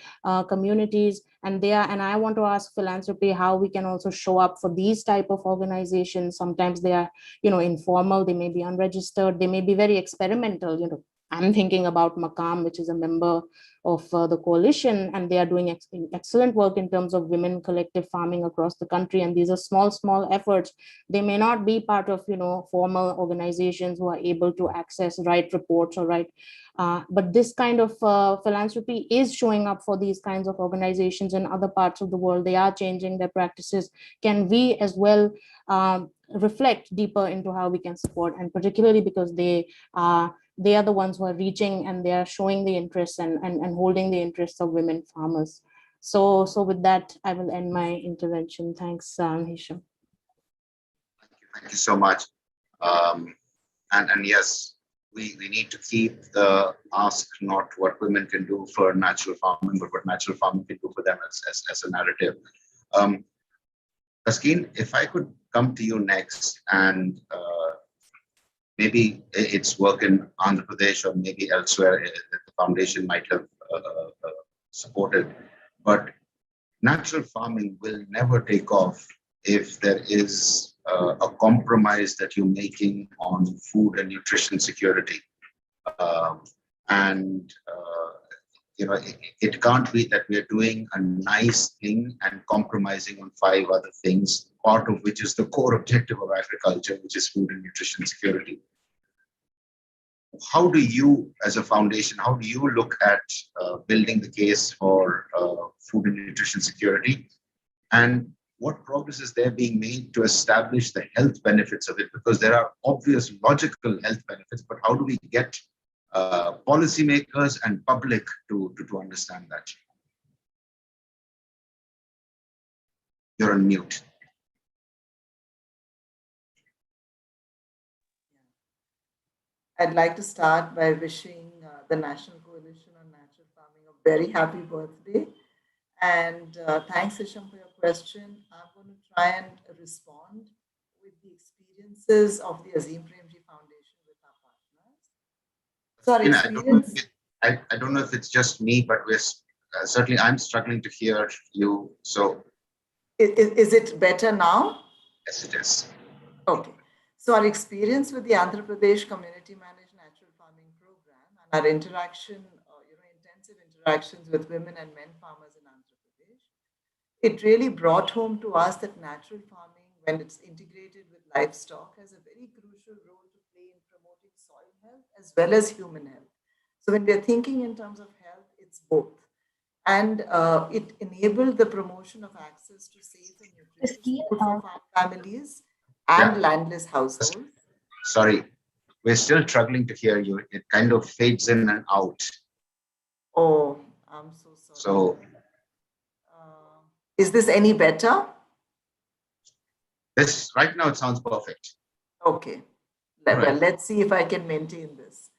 communities. And I want to ask Philanthropy how we can also show up for these type of organizations. Sometimes they are, informal, they may be unregistered, they may be very experimental. I'm thinking about Makam, which is a member of the coalition, and they are doing excellent work in terms of women collective farming across the country. And these are small efforts. They may not be part of, formal organizations who are able to access, write reports or write, but this kind of philanthropy is showing up for these kinds of organizations in other parts of the world. They are changing their practices. Can we as well reflect deeper into how we can support, and particularly because they are the ones who are reaching, and they are showing the interests and holding the interests of women farmers. So with that, I will end my intervention. Thanks, Hisham. Thank you so much. And yes, we need to keep the ask not what women can do for natural farming, but what natural farming can do for them as a narrative. Taskeen, if I could come to you next, and maybe it's work in Andhra Pradesh or maybe elsewhere that the foundation might have supported, but natural farming will never take off if there is a compromise that you're making on food and nutrition security. It can't be that we're doing a nice thing and compromising on 5 other things, part of which is the core objective of agriculture, which is food and nutrition security. how do you, as a foundation, how do you look at building the case for food and nutrition security? And what progress is there being made to establish the health benefits of it? Because there are obvious logical health benefits, but how do we get policymakers and public to understand that? You're on mute. I'd like to start by wishing the National Coalition on Natural Farming a very happy birthday. And thanks, Hisham, for your question. I'm going to try and respond with the experiences of the Azim Premji Foundation with our partners. So our experience... I don't know if it's just me, but we're certainly I'm struggling to hear you. So is it better now? Yes, it is. Okay. So our experience with the Andhra Pradesh Community Managed Natural Farming Program and our interaction, intensive interactions with women and men farmers in Andhra Pradesh, it really brought home to us that natural farming, when it's integrated with livestock, has a very crucial role to play in promoting soil health as well as human health. So when we're thinking in terms of health, it's both. And it enabled the promotion of access to safe and nutritious food for farm families and landless households. Sorry, we're still struggling to hear you. It kind of fades in and out. Oh, I'm so sorry. So, is this any better? This right now it sounds perfect. Okay. Well, let's see if I can maintain this.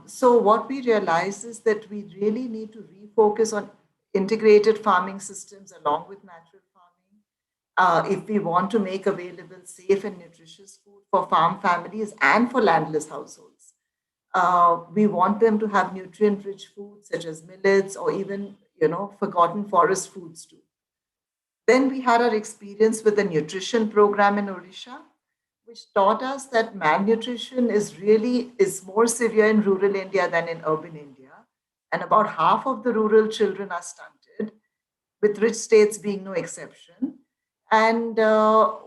So what we realized is that we really need to refocus on integrated farming systems along with natural farming if we want to make available safe and nutritious food for farm families and for landless households. We want them to have nutrient-rich foods such as millets or even, forgotten forest foods too. Then we had our experience with the nutrition program in Odisha, which taught us that malnutrition is more severe in rural India than in urban India. And about half of the rural children are stunted, with rich states being no exception. And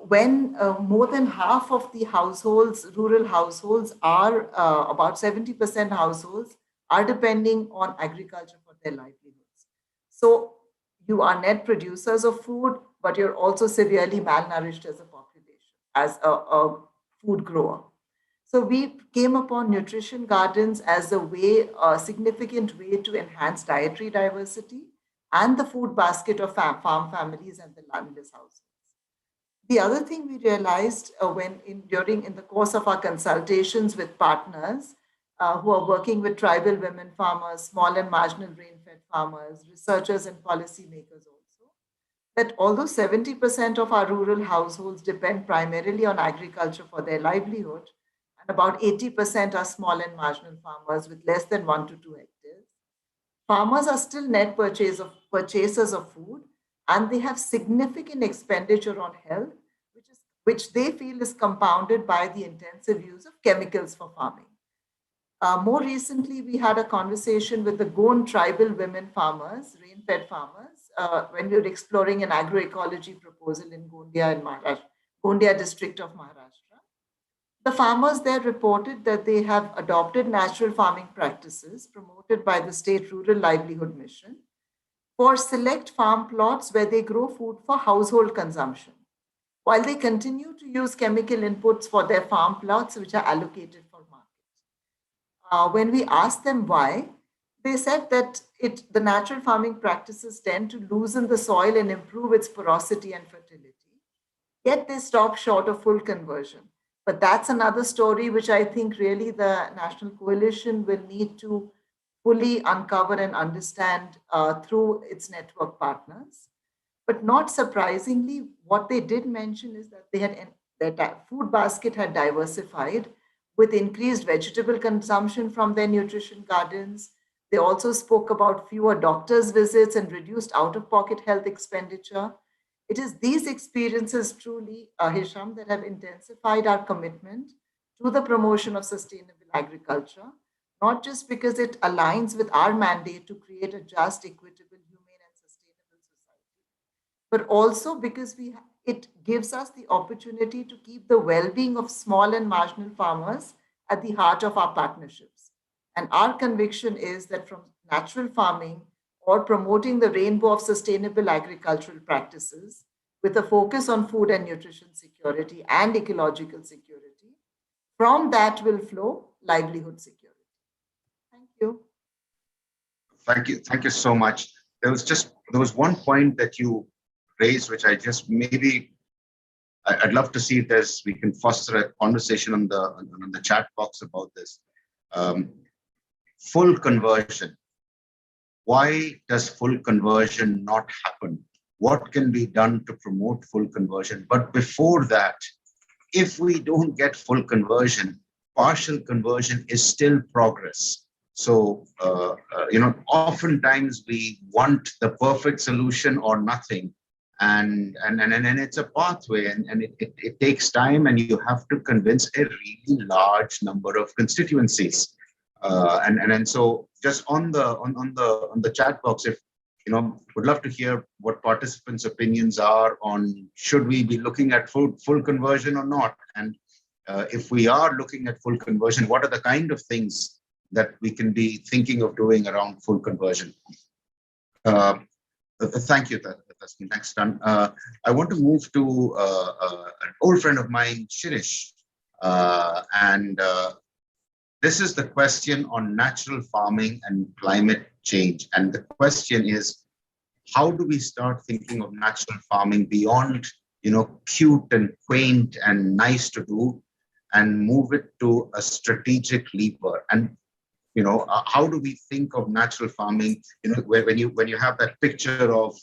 when more than half of the households, rural households are, about 70% households are depending on agriculture for their livelihoods. So you are net producers of food, but you're also severely malnourished as a population, as a food grower. So we came upon nutrition gardens as a significant way to enhance dietary diversity and the food basket of farm families and the landless households. The other thing we realized in the course of our consultations with partners who are working with tribal women farmers, small and marginal rain-fed farmers, researchers and policymakers also, that although 70% of our rural households depend primarily on agriculture for their livelihood, and about 80% are small and marginal farmers with less than 1 to 2 hectares, farmers are still net purchasers of food, and they have significant expenditure on health, which they feel is compounded by the intensive use of chemicals for farming. More recently, we had a conversation with the Gond tribal women farmers, rain-fed farmers, when we were exploring an agroecology proposal in Gondia in Maharashtra, Gondia district of Maharashtra. The farmers there reported that they have adopted natural farming practices promoted by the State Rural Livelihood Mission for select farm plots where they grow food for household consumption, while they continue to use chemical inputs for their farm plots, which are allocated for market. When we asked them why, they said that the natural farming practices tend to loosen the soil and improve its porosity and fertility. Yet they stop short of full conversion. But that's another story which I think really the National Coalition will need to fully uncover and understand through its network partners. But not surprisingly, what they did mention is that their food basket had diversified with increased vegetable consumption from their nutrition gardens. They also spoke about fewer doctor's visits and reduced out-of-pocket health expenditure. It is these experiences truly, Hisham, that have intensified our commitment to the promotion of sustainable agriculture, not just because it aligns with our mandate to create a just, equitable, humane, and sustainable society, but also because it gives us the opportunity to keep the well-being of small and marginal farmers at the heart of our partnerships. And our conviction is that from natural farming or promoting the rainbow of sustainable agricultural practices with a focus on food and nutrition security and ecological security, from that will flow livelihood security. Thank you. Thank you so much. There was one point that you raised, which I just maybe I'd love to see if we can foster a conversation on the chat box about this. Full conversion. Why does full conversion not happen? What can be done to promote full conversion? But before that, if we don't get full conversion, partial conversion is still progress. So, oftentimes we want the perfect solution or nothing. And it's a pathway, and it takes time, and you have to convince a really large number of constituencies. And so just on the chat box, if would love to hear what participants' opinions are on should we be looking at full conversion or not, and if we are looking at full conversion, what are the kind of things that we can be thinking of doing around full conversion? Thank you, Tasmin. Thanks, Tan. I want to move to an old friend of mine, Shirish, and this is the question on natural farming and climate change. And the question is, how do we start thinking of natural farming beyond, cute and quaint and nice to do, and move it to a strategic lever? And how do we think of natural farming? When you have that picture of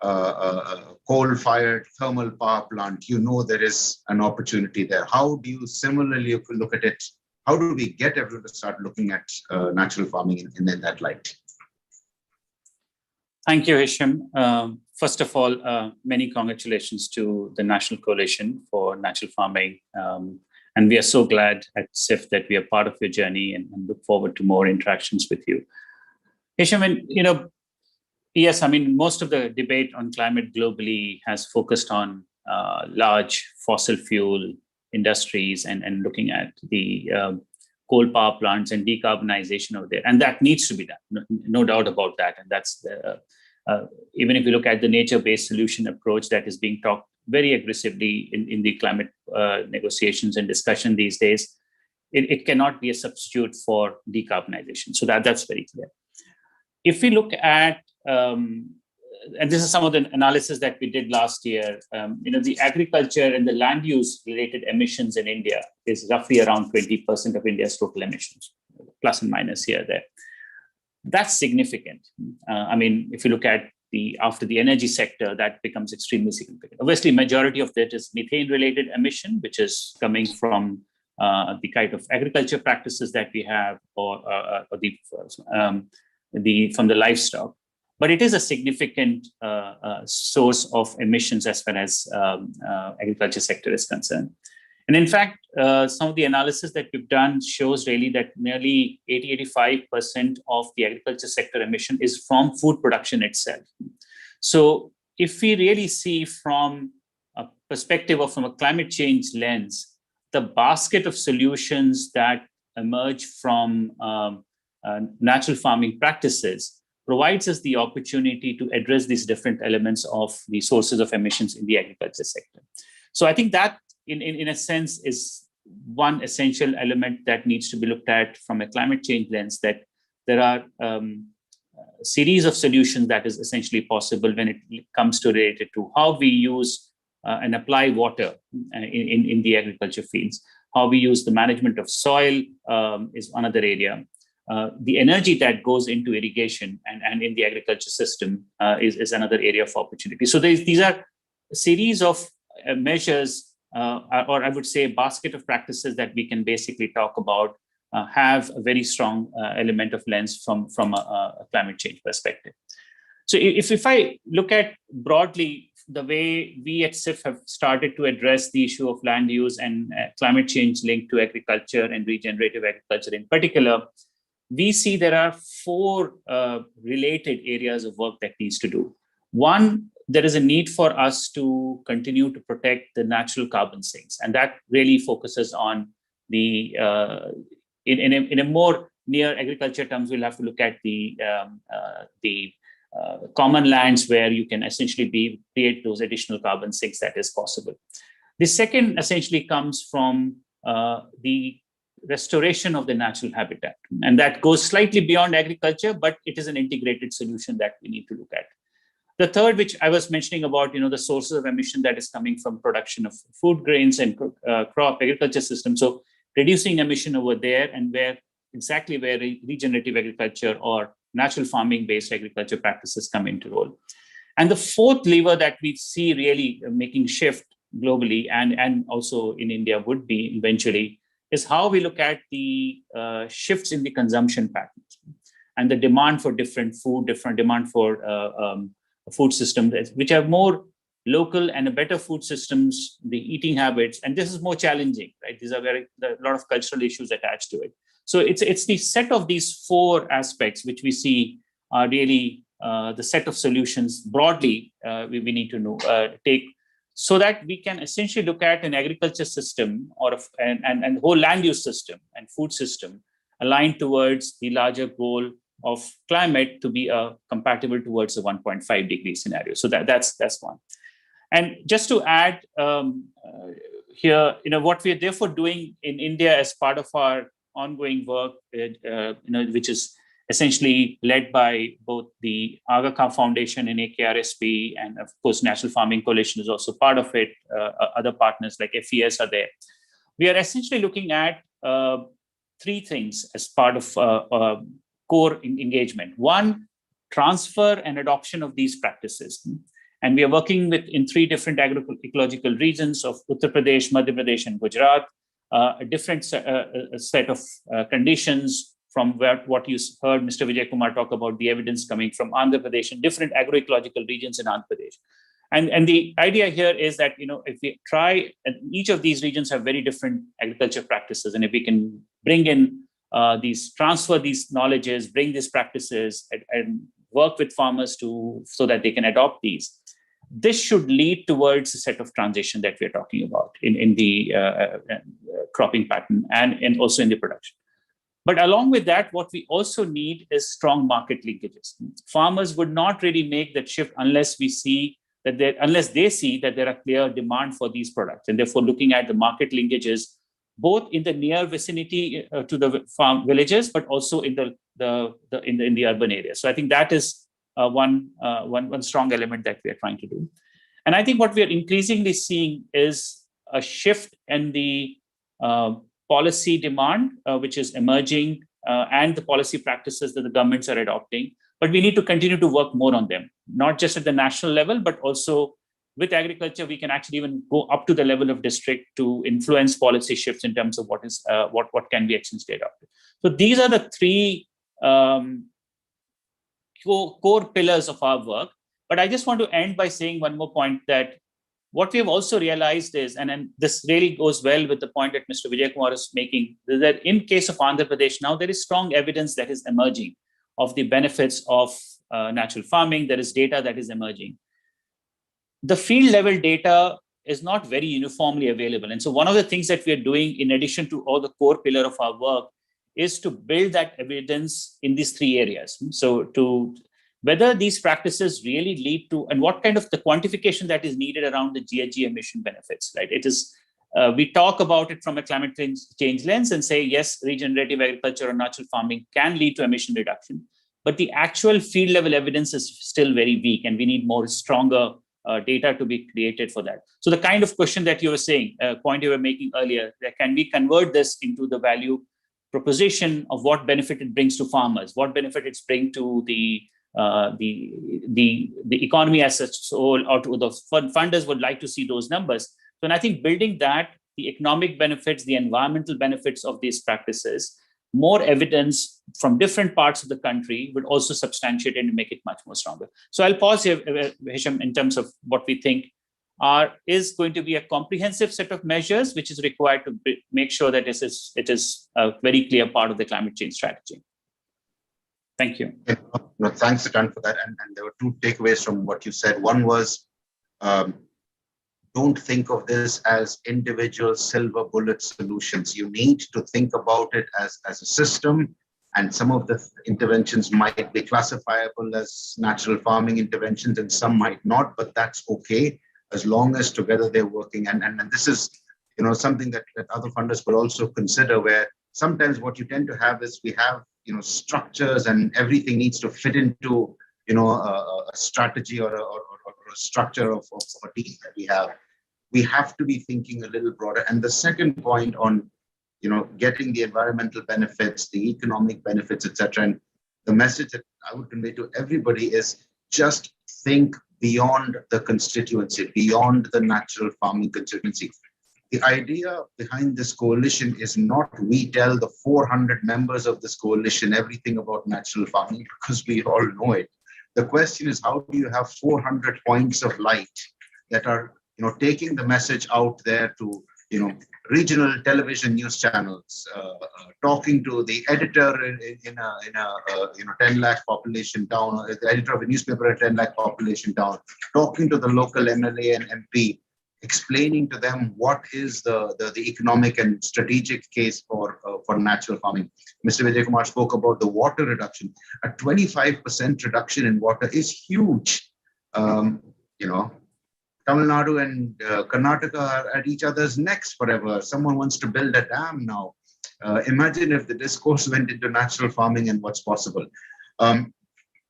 a coal-fired thermal power plant, there is an opportunity there. How do you similarly look at it? How do we get everyone to start looking at natural farming in that light? Thank you, Hisham. First of all, many congratulations to the National Coalition for Natural Farming. And we are so glad at SIF that we are part of your journey and look forward to more interactions with you. Hisham, yes, most of the debate on climate globally has focused on large fossil fuel industries and looking at the coal power plants and decarbonization over there. And that needs to be done, no doubt about that. And that's even if you look at the nature-based solution approach that is being talked very aggressively in the climate negotiations and discussion these days, it cannot be a substitute for decarbonization. So that's very clear. If we look at, and this is some of the analysis that we did last year, the agriculture and the land use related emissions in India is roughly around 20% of India's total emissions, plus and minus here there. That's significant. If you look at after the energy sector, that becomes extremely significant. Obviously, majority of that is methane-related emission, which is coming from the kind of agriculture practices that we have, or from the livestock. But it is a significant source of emissions as far as agriculture sector is concerned. And in fact, some of the analysis that we've done shows really that nearly 80-85% of the agriculture sector emission is from food production itself. So if we really see from a perspective or from a climate change lens, the basket of solutions that emerge from natural farming practices provides us the opportunity to address these different elements of the sources of emissions in the agriculture sector. So I think that in a sense is one essential element that needs to be looked at from a climate change lens, that there are a series of solutions that is essentially possible when it comes to related to how we use and apply water in the agriculture fields, how we use the management of soil is another area. The energy that goes into irrigation and in the agriculture system is another area of opportunity. So these are a series of measures, or I would say a basket of practices that we can basically talk about, have a very strong element of lens from a climate change perspective. So if I look at broadly the way we at SIF have started to address the issue of land use and climate change linked to agriculture and regenerative agriculture in particular, we see there are four related areas of work that needs to do. One, there is a need for us to continue to protect the natural carbon sinks, and that really focuses on in a more near agriculture terms, we'll have to look at the common lands where you can essentially create those additional carbon sinks that is possible. The second essentially comes from the restoration of the natural habitat. And that goes slightly beyond agriculture, but it is an integrated solution that we need to look at. The third, which I was mentioning about, the sources of emission that is coming from production of food grains and crop agriculture system. So reducing emission over there, and where regenerative agriculture or natural farming based agriculture practices come into role. And the fourth lever that we see really making shift globally and also in India would be eventually is how we look at the shifts in the consumption patterns and the demand for different food, different demand for food systems, which are more local and better food systems, the eating habits, and this is more challenging, right? These are a lot of cultural issues attached to it. So it's the set of these four aspects which we see are really the set of solutions broadly we need to take, so that we can essentially look at an agriculture system and whole land use system and food system aligned towards the larger goal of climate to be compatible towards the 1.5 degree scenario. So that's one. And just to add here, what we are therefore doing in India as part of our ongoing work, which is essentially led by both the Aga Khan Foundation and AKRSP, and of course, National Farming Coalition is also part of it. Other partners like FES are there. We are essentially looking at three things as part of core engagement. One, transfer and adoption of these practices. And we are working in three different agroecological regions of Uttar Pradesh, Madhya Pradesh, and Gujarat, a different set of conditions from what you heard Mr. Vijay Kumar talk about, the evidence coming from Andhra Pradesh and different agroecological regions in Andhra Pradesh. And the idea here is that, if we try, each of these regions have very different agriculture practices, and if we can bring in transfer these knowledges, bring these practices, and work with farmers so that they can adopt these, this should lead towards a set of transition that we're talking about in the cropping pattern and also in the production. But along with that, what we also need is strong market linkages. Farmers would not really make that shift unless they see that there are clear demand for these products, and therefore looking at the market linkages both in the near vicinity to the farm villages, but also in the urban areas. So I think that is one strong element that we are trying to do. And I think what we are increasingly seeing is a shift in the policy demand, which is emerging, and the policy practices that the governments are adopting. But we need to continue to work more on them, not just at the national level, but also with agriculture, we can actually even go up to the level of district to influence policy shifts in terms of what can be essentially adopted. So these are the three core pillars of our work. But I just want to end by saying one more point, that what we have also realized is, and this really goes well with the point that Mr. Vijay Kumar is making, is that in case of Andhra Pradesh, now there is strong evidence that is emerging of the benefits of natural farming. There is data that is emerging. The field level data is not very uniformly available. And so one of the things that we are doing, in addition to all the core pillar of our work, is to build that evidence in these three areas. So to whether these practices really lead to, and what kind of the quantification that is needed around the GHG emission benefits, right? It is, we talk about it from a climate change lens and say, yes, regenerative agriculture or natural farming can lead to emission reduction, but the actual field level evidence is still very weak, and we need more stronger data to be created for that. So the kind of question that you were saying, point you were making earlier, that can we convert this into the value proposition of what benefit it brings to farmers, what benefit it's bring to the economy as such, or to the funders would like to see those numbers. So, and I think building that, the economic benefits, the environmental benefits of these practices, more evidence from different parts of the country would also substantiate and make it much more stronger. So I'll pause here, Hisham, in terms of what we think is going to be a comprehensive set of measures, which is required to make sure that it is a very clear part of the climate change strategy. Thank you. No, thanks, Siddhant, for that. And there were two takeaways from what you said. One was don't think of this as individual silver bullet solutions. You need to think about it as a system, and some of the interventions might be classifiable as natural farming interventions and some might not, but that's okay as long as together they're working. And this is, you know, something that other funders could also consider, where sometimes what you tend to have is we have, you know, structures and everything needs to fit into, you know, a strategy or a structure of a team that we have. We have to be thinking a little broader. And the second point on, you know, getting the environmental benefits, the economic benefits, etc. And the message that I would convey to everybody is just think beyond the constituency, beyond the natural farming constituency. The idea behind this coalition is not we tell the 400 members of this coalition everything about natural farming, because we all know it. The question is, how do you have 400 points of light that are, you know, taking the message out there to, you know, regional television news channels, talking to the editor in a 10 lakh population town, the editor of a newspaper in a 10 lakh population town, talking to the local MLA and MP, explaining to them what is the economic and strategic case for natural farming. Mr. Vijay Kumar spoke about the water reduction. A 25% reduction in water is huge. You know, Tamil Nadu and Karnataka are at each other's necks forever. Someone wants to build a dam now. Imagine if the discourse went into natural farming and what's possible.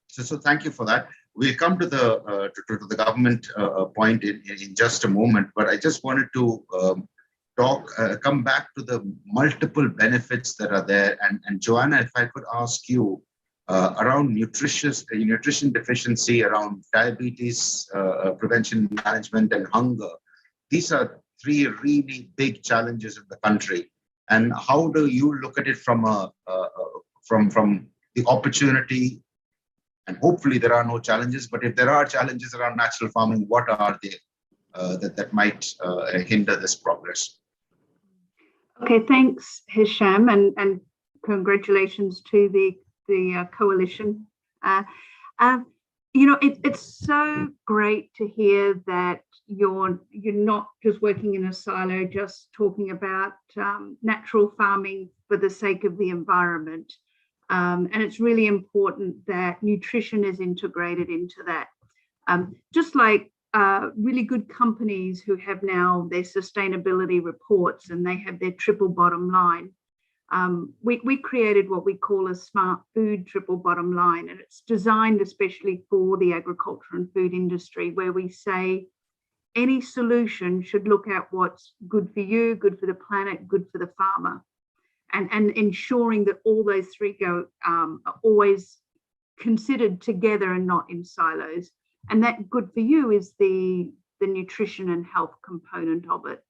So thank you for that. We'll come to the government point in just a moment, but I just wanted to come back to the multiple benefits that are there. And Joanna, if I could ask you around nutrition deficiency, around diabetes prevention, management, and hunger. These are three really big challenges in the country. And how do you look at it from the opportunity? And hopefully there are no challenges, but if there are challenges around natural farming, what are they that might hinder this progress? Okay, thanks, Hisham, and congratulations to the coalition. You know, it's so great to hear that you're not just working in a silo, just talking about natural farming for the sake of the environment. And it's really important that nutrition is integrated into that. Just like really good companies who have now their sustainability reports and they have their triple bottom line. We created what we call a smart food triple bottom line, and it's designed especially for the agriculture and food industry, where we say any solution should look at what's good for you, good for the planet, good for the farmer. And ensuring that all those three go are always considered together and not in silos. And that good for you is the nutrition and health component of it.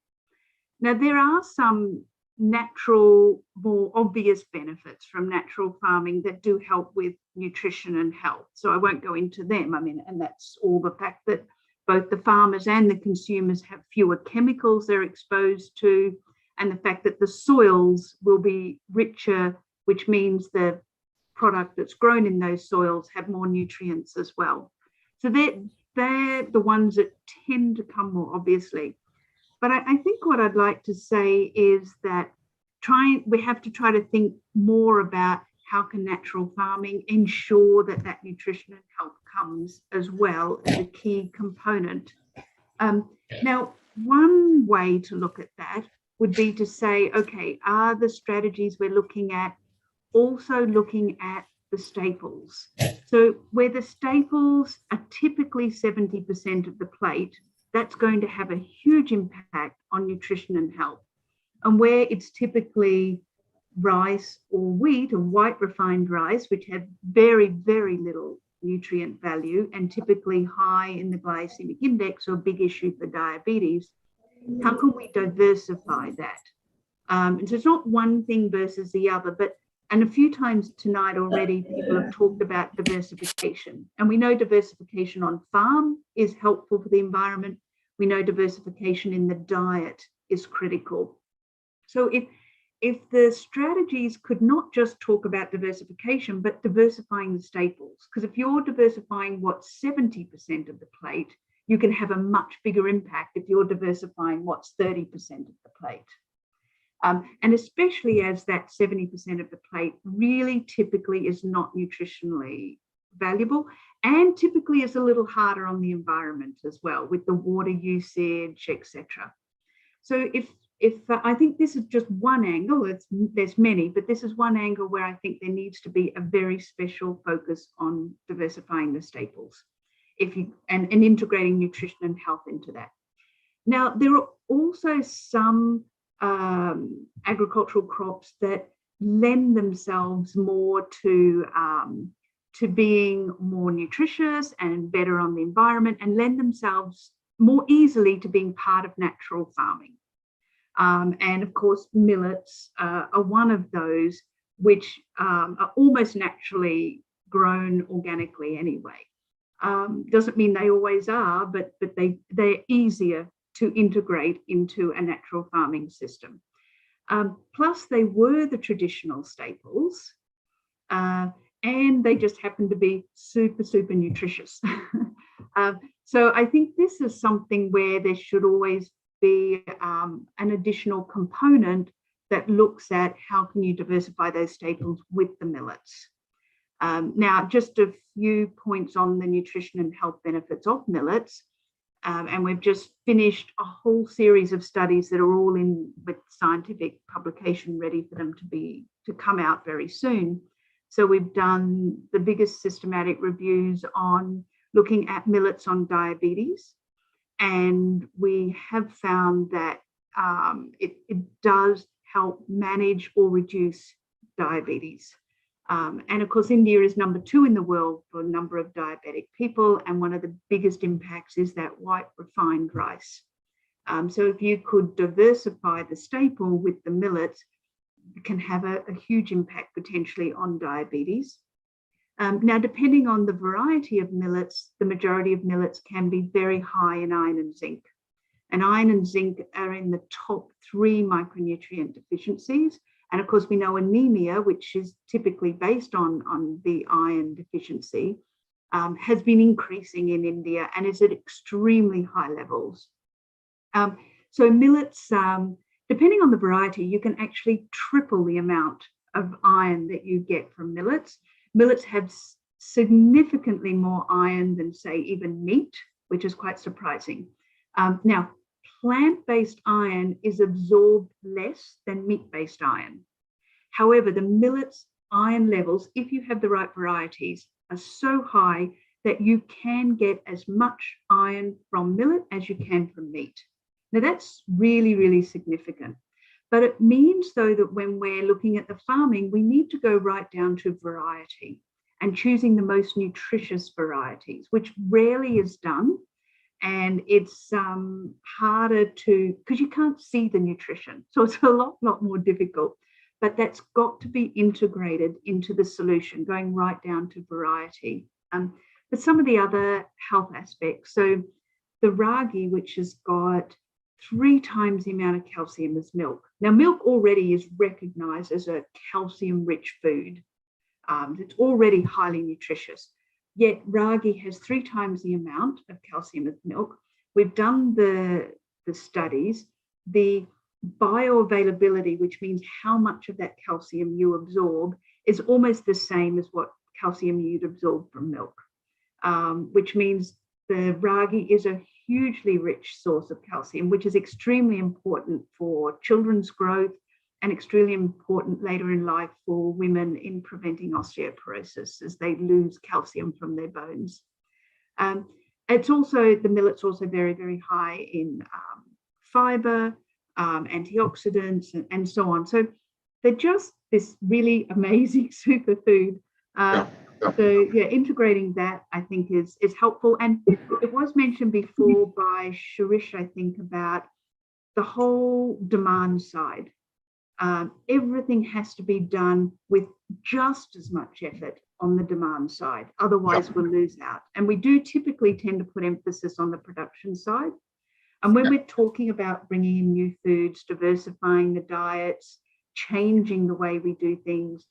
Now, there are some natural, more obvious benefits from natural farming that do help with nutrition and health. So I won't go into them. I mean, and that's all the fact that both the farmers and the consumers have fewer chemicals they're exposed to, and the fact that the soils will be richer, which means the product that's grown in those soils have more nutrients as well. So they're the ones that tend to come more obviously. But I think what I'd like to say is that we have to try to think more about how can natural farming ensure that that nutrition and health comes as well as a key component. Now, one way to look at that would be to say, okay, are the strategies we're looking at also looking at the staples? So where the staples are typically 70% of the plate, that's going to have a huge impact on nutrition and health. And where it's typically rice or wheat or white refined rice, which have very, very little nutrient value and typically high in the glycemic index, or a big issue for diabetes, how can we diversify that? And so it's not one thing versus the other, and a few times tonight already, people have talked about diversification. And we know diversification on farm is helpful for the environment. We know diversification in the diet is critical. So if the strategies could not just talk about diversification, but diversifying the staples, because if you're diversifying what's 70% of the plate, you can have a much bigger impact if you're diversifying what's 30% of the plate. And especially as that 70% of the plate really typically is not nutritionally valuable, and typically is a little harder on the environment as well, with the water usage, etc. So if I think this is just one angle, there's many, but this is one angle where I think there needs to be a very special focus on diversifying the staples, and integrating nutrition and health into that. Now, there are also some agricultural crops that lend themselves more to being more nutritious and better on the environment, and lend themselves more easily to being part of natural farming. And of course, millets are one of those which are almost naturally grown organically anyway. Doesn't mean they always are, but they're easier to integrate into a natural farming system. Plus, they were the traditional staples, and they just happen to be super, super nutritious. So I think this is something where there should always be an additional component that looks at how can you diversify those staples with the millets. Now, just a few points on the nutrition and health benefits of millets. And we've just finished a whole series of studies that are all in with scientific publication, ready for them to come out very soon. So we've done the biggest systematic reviews on looking at millets on diabetes, and we have found that it does help manage or reduce diabetes. And of course, India is number 2 in the world for number of diabetic people. And one of the biggest impacts is that white refined rice. So if you could diversify the staple with the millets, it can have a huge impact potentially on diabetes. Now, depending on the variety of millets, the majority of millets can be very high in iron and zinc. And iron and zinc are in the top 3 micronutrient deficiencies. And of course, we know anemia, which is typically based on the iron deficiency, has been increasing in India and is at extremely high levels. So millets, depending on the variety, you can actually triple the amount of iron that you get from millets. Millets have significantly more iron than, say, even meat, which is quite surprising. Now, plant-based iron is absorbed less than meat-based iron. However, the millet's iron levels, if you have the right varieties, are so high that you can get as much iron from millet as you can from meat. Now, that's really, really significant. But it means, though, that when we're looking at the farming, we need to go right down to variety and choosing the most nutritious varieties, which rarely is done. And it's harder to, because you can't see the nutrition. So it's a lot more difficult. But that's got to be integrated into the solution, going right down to variety. But some of the other health aspects, so the ragi, which has got 3 times the amount of calcium as milk. Now, milk already is recognized as a calcium-rich food. It's already highly nutritious. Yet ragi has 3 times the amount of calcium as milk. We've done the studies. The bioavailability, which means how much of that calcium you absorb, is almost the same as what calcium you'd absorb from milk, which means the ragi is a hugely rich source of calcium, which is extremely important for children's growth and extremely important later in life for women in preventing osteoporosis as they lose calcium from their bones. It's also, the millet's also very, very high in fiber, antioxidants, and so on. So they're just this really amazing superfood. So yeah, integrating that, I think, is helpful. And it was mentioned before by Shirish, I think, about the whole demand side. Everything has to be done with just as much effort on the demand side. Otherwise, we'll lose out. And we do typically tend to put emphasis on the production side. And when we're talking about bringing in new foods, diversifying the diets, changing the way we do things,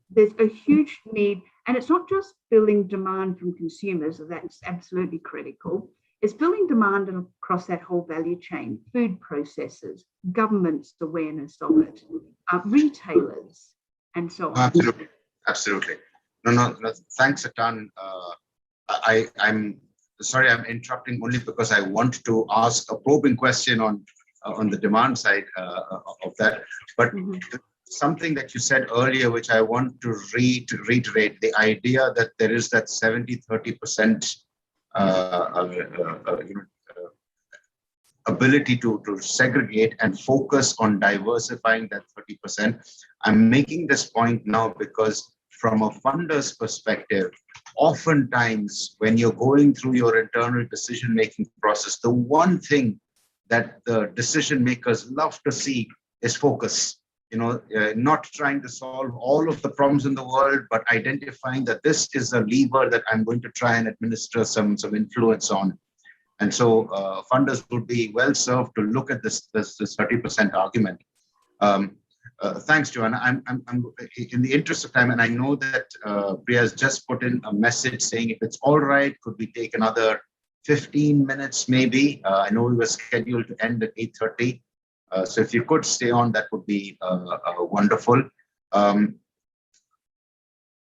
there's a huge need, and it's not just building demand from consumers, that's absolutely critical. It's building demand across that whole value chain, food processors, government's awareness of it, retailers, and so on. Absolutely, absolutely. No, thanks a ton. I'm sorry, I'm interrupting only because I want to ask a probing question on the demand side of that. But something that you said earlier, which I want to reiterate, the idea that there is that 70-30% ability to segregate and focus on diversifying that 30%. I'm making this point now because from a funder's perspective, oftentimes when you're going through your internal decision-making process, the one thing that the decision makers love to see is focus. Not trying to solve all of the problems in the world, but identifying that this is a lever that I'm going to try and administer some influence on. And so funders would be well served to look at this 30% argument. Thanks, Joanna. I'm in the interest of time, and I know that Priya has just put in a message saying if it's all right, could we take another 15 minutes maybe? I know we were scheduled to end at 8:30. So if you could stay on, that would be wonderful.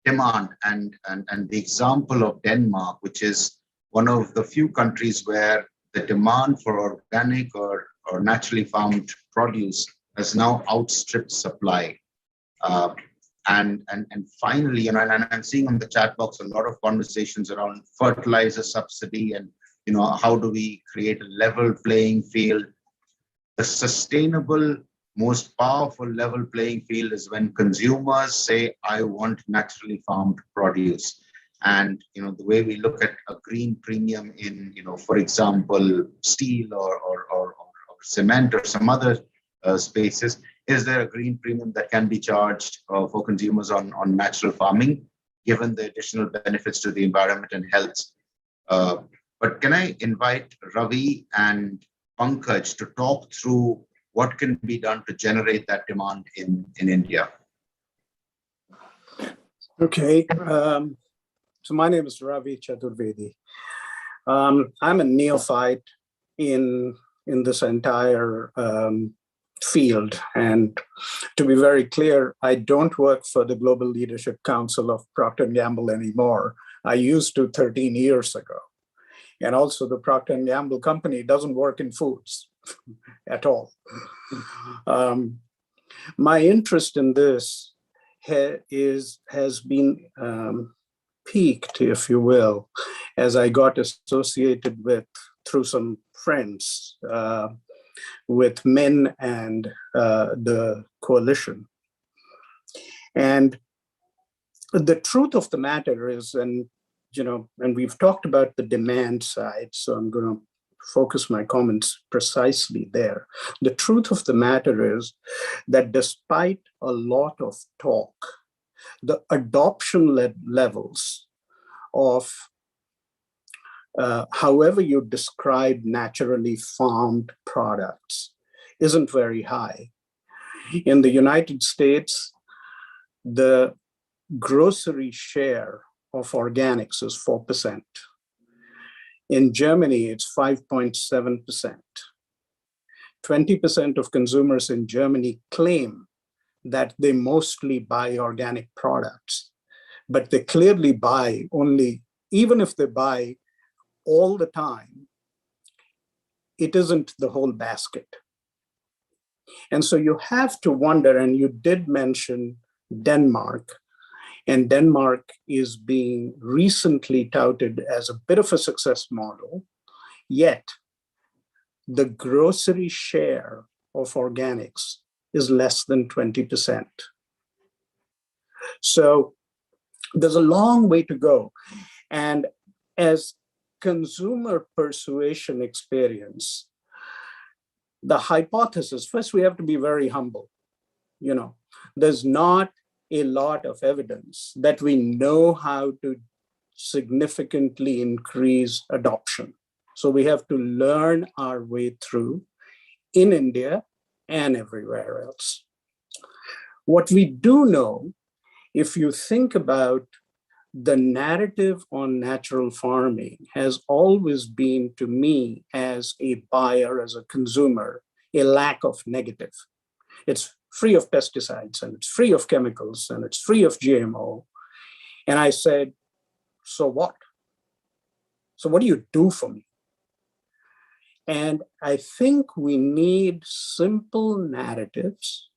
Demand and the example of Denmark, which is one of the few countries where the demand for organic or naturally farmed produce has now outstripped supply. And finally, and I'm seeing on the chat box a lot of conversations around fertilizer subsidy and how do we create a level playing field. The sustainable, most powerful level playing field is when consumers say, I want naturally farmed produce. And the way we look at a green premium in, for example, steel or cement or some other spaces, is there a green premium that can be charged for consumers on natural farming, given the additional benefits to the environment and health? But can I invite Ravi and Pankaj to talk through what can be done to generate that demand in India? Okay. So my name is Ravi Chaturvedi. I'm a neophyte in this entire field. And to be very clear, I don't work for the Global Leadership Council of Procter & Gamble anymore. I used to 13 years ago. And also the Procter & Gamble company doesn't work in foods at all. My interest in this has been peaked, if you will, as I got associated with, through some friends, with men and the coalition. And the truth of the matter is, and we've talked about the demand side, so I'm going to focus my comments precisely there. The truth of the matter is that despite a lot of talk, the adoption levels of however you describe naturally farmed products isn't very high. In the United States, the grocery share of organics is 4%. In Germany, it's 5.7%. 20% of consumers in Germany claim that they mostly buy organic products, but they clearly buy only, even if they buy all the time, it isn't the whole basket. And so you have to wonder, and you did mention Denmark, and Denmark is being recently touted as a bit of a success model, yet the grocery share of organics is less than 20%. So there's a long way to go. And as consumer persuasion experience, the hypothesis, first we have to be very humble. There's not a lot of evidence that we know how to significantly increase adoption. So we have to learn our way through in India and everywhere else. What we do know if you think about the narrative on natural farming has always been, to me, as a buyer, as a consumer, a lack of negative. It's free of pesticides and it's free of chemicals and it's free of GMO. And I said, so what? So what do you do for me? And I think we need simple narratives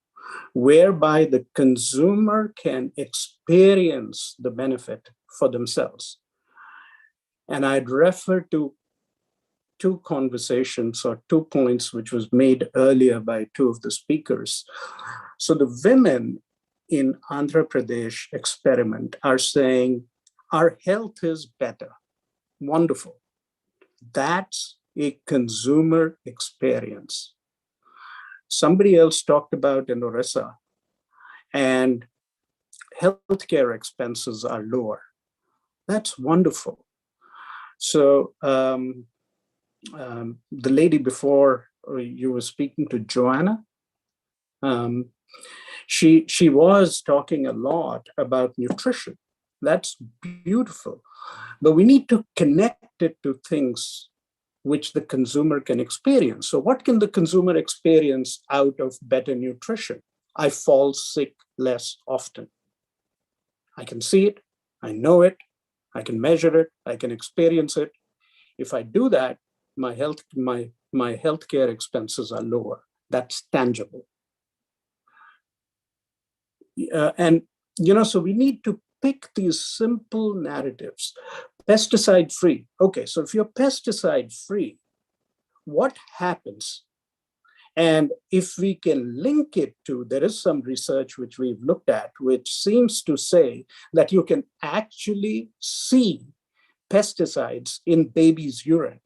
whereby the consumer can experience the benefit for themselves. And I'd refer to two conversations or 2 points which was made earlier by two of the speakers. So the women in Andhra Pradesh experiment are saying, our health is better. Wonderful. That's a consumer experience. Somebody else talked about in Orissa, and healthcare expenses are lower. That's wonderful. So the lady before you were speaking to, Joanna, she was talking a lot about nutrition. That's beautiful. But we need to connect it to things which the consumer can experience. So what can the consumer experience out of better nutrition? I fall sick less often. I can see it, I know it, I can measure it, I can experience it. If I do that, my healthcare expenses are lower. That's tangible. And so we need to pick these simple narratives. Pesticide free. Okay, so if you're pesticide free, what happens? And if we can link it to, there is some research which we've looked at, which seems to say that you can actually see pesticides in baby's urine.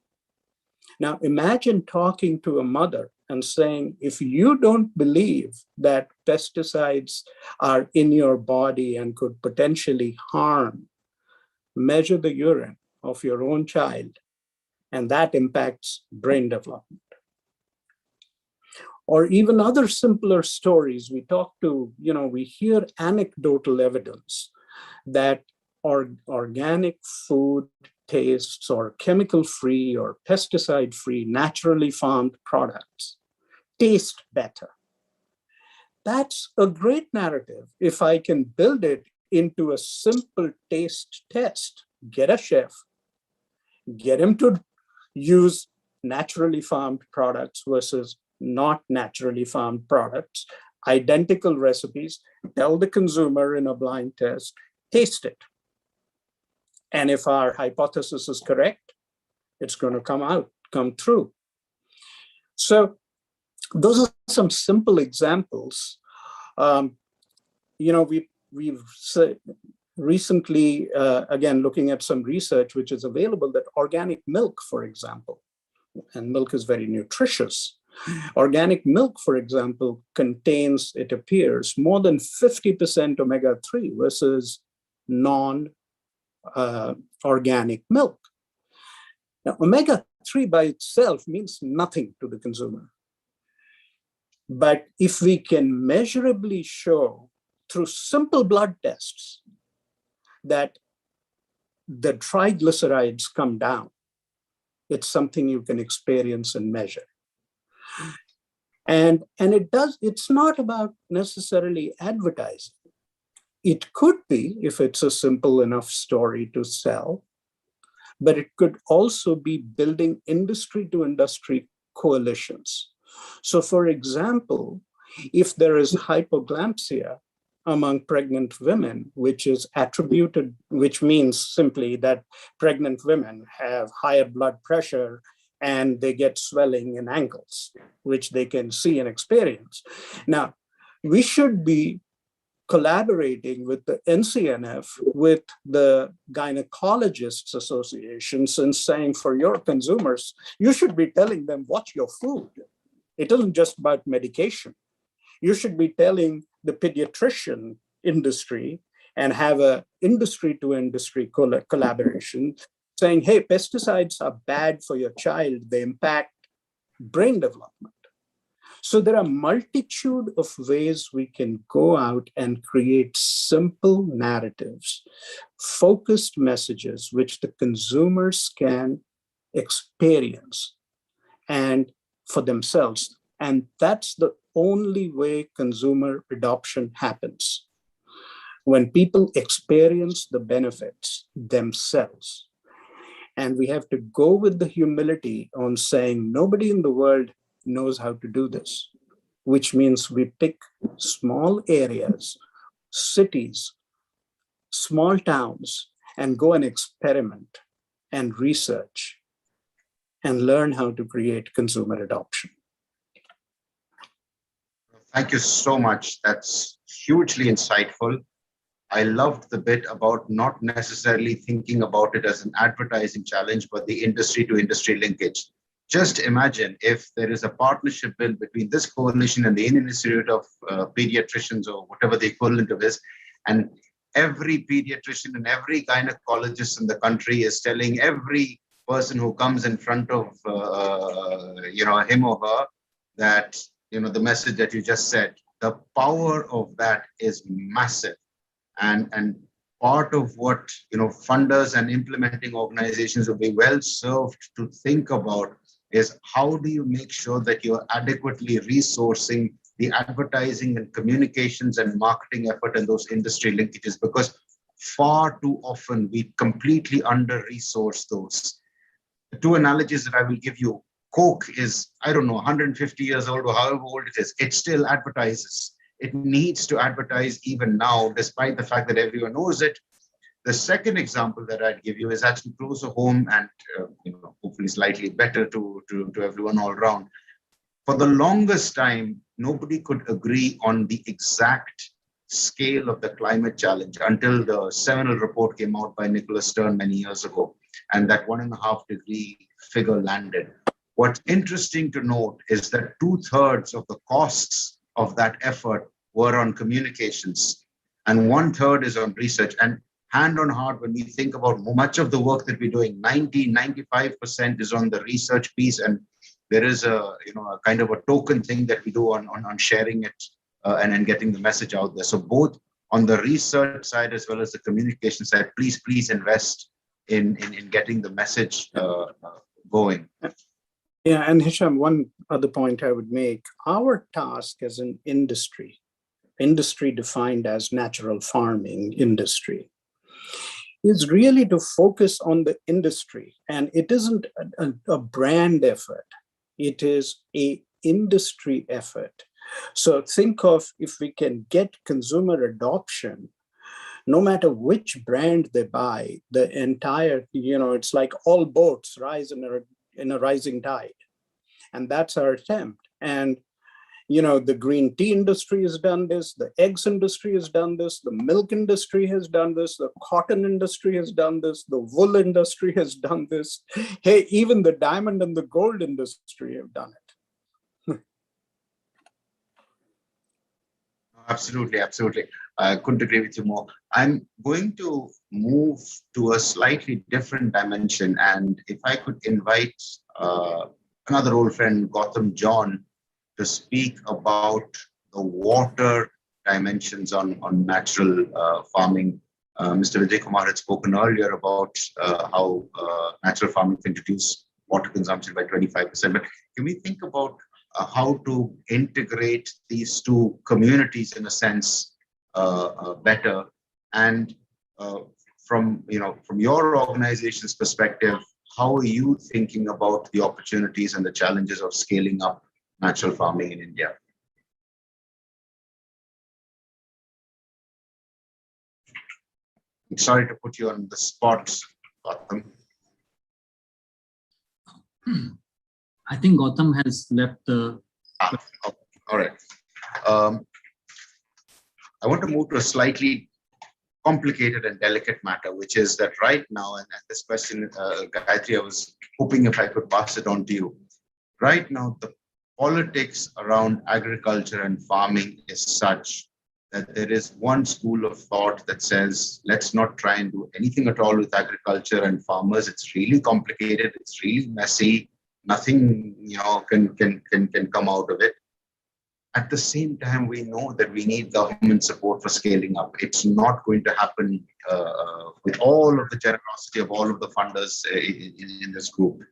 Now, imagine talking to a mother and saying, if you don't believe that pesticides are in your body and could potentially harm, measure the urine of your own child, and that impacts brain development. Or even other simpler stories. We talk to, we hear anecdotal evidence that organic food tastes, or chemical-free or pesticide-free, naturally farmed products taste better. That's a great narrative if I can build it into a simple taste test. Get a chef, get him to use naturally farmed products versus not naturally farmed products, identical recipes, tell the consumer in a blind test, taste it. And if our hypothesis is correct, it's going to come through. So those are some simple examples. We've recently, again, looking at some research which is available, that organic milk, for example, and milk is very nutritious. Organic milk, for example, contains, it appears, more than 50% omega-3 versus non-organic milk. Now, omega-3 by itself means nothing to the consumer. But if we can measurably show through simple blood tests that the triglycerides come down, it's something you can experience and measure. And it's not about necessarily advertising. It could be if it's a simple enough story to sell, but it could also be building industry to industry coalitions. So for example, if there is hypoglycemia among pregnant women, which is attributed, which means simply that pregnant women have higher blood pressure and they get swelling in ankles, which they can see and experience. Now, we should be collaborating with the NCNF, with the gynecologists associations, and saying for your consumers, you should be telling them, watch your food. It isn't just about medication. You should be telling the pediatrician industry and have a industry to industry collaboration saying, hey, pesticides are bad for your child. They impact brain development. So there are multitude of ways we can go out and create simple narratives, focused messages, which the consumers can experience and for themselves. And that's the only way consumer adoption happens. When people experience the benefits themselves. And we have to go with the humility on saying nobody in the world knows how to do this, which means we pick small areas, cities, small towns, and go and experiment and research and learn how to create consumer adoption. Thank you so much. That's hugely insightful. I loved the bit about not necessarily thinking about it as an advertising challenge, but the industry to industry linkage. Just imagine if there is a partnership built between this coalition and the Indian Institute of Pediatricians, or whatever the equivalent of is, and every pediatrician and every gynecologist in the country is telling every person who comes in front of him or her that the message that you just said. The power of that is massive, and part of what funders and implementing organizations will be well served to think about is how do you make sure that you're adequately resourcing the advertising and communications and marketing effort and those industry linkages, because far too often we completely under-resource those. The two analogies that I will give you: Coke is, I don't know, 150 years old or however old it is, it still advertises. It needs to advertise even now, despite the fact that everyone knows it. The second example that I'd give you is actually closer home and hopefully slightly better to everyone all around. For the longest time, nobody could agree on the exact scale of the climate challenge until the seminal report came out by Nicholas Stern many years ago, and that 1.5 degree figure landed. What's interesting to note is that 2/3 of the costs of that effort were on communications, and 1/3 is on research. And hand on heart, when we think about much of the work that we're doing, 95% is on the research piece, and there is a kind of a token thing that we do on sharing it and getting the message out there. So both on the research side as well as the communication side, please invest in getting the message going. Yeah, and Hisham, one other point I would make: our task as an industry defined as natural farming industry, is really to focus on the industry. And it isn't a brand effort, it is an industry effort. So think of, if we can get consumer adoption, no matter which brand they buy, the entire, it's like all boats rise in a rising tide. And that's our attempt. And the green tea industry has done this, the eggs industry has done this, the milk industry has done this, the cotton industry has done this, the wool industry has done this. Hey, even the diamond and the gold industry have done it. Absolutely. I couldn't agree with you more. I'm going to move to a slightly different dimension, and if I could invite another old friend, Gautam John, to speak about the water dimensions on natural farming. Mr. Vijay Kumar had spoken earlier about how natural farming can reduce water consumption by 25%. But can we think about how to integrate these two communities in a sense better? And from your organization's perspective, how are you thinking about the opportunities and the challenges of scaling up natural farming in India? I'm sorry to put you on the spot, Gautam. I think Gautam has left the... All right. I want to move to a slightly complicated and delicate matter, which is that right now, and this question, Gayatri, I was hoping if I could pass it on to you. Right now, the politics around agriculture and farming is such that there is one school of thought that says, let's not try and do anything at all with agriculture and farmers. It's really complicated. It's really messy. Nothing, can come out of it. At the same time, we know that we need government support for scaling up. It's not going to happen with all of the generosity of all of the funders in this group.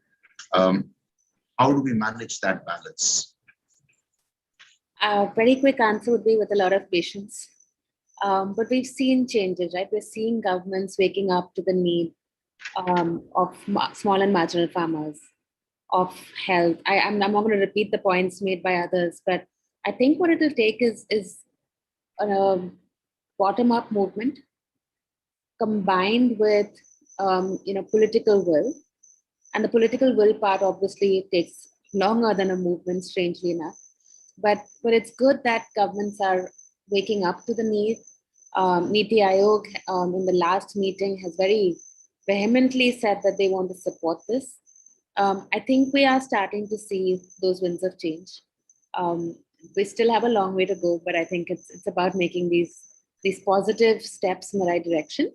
How do we manage that balance? A very quick answer would be with a lot of patience. But we've seen changes, right? We're seeing governments waking up to the need of small and marginal farmers, of health. I'm not going to repeat the points made by others, but I think what it'll take is a bottom-up movement combined with political will. And the political will part obviously takes longer than a movement, strangely enough. But it's good that governments are waking up to the need. Niti Aayog in the last meeting has very vehemently said that they want to support this. I think we are starting to see those winds of change. We still have a long way to go, but I think it's about making these positive steps in the right direction.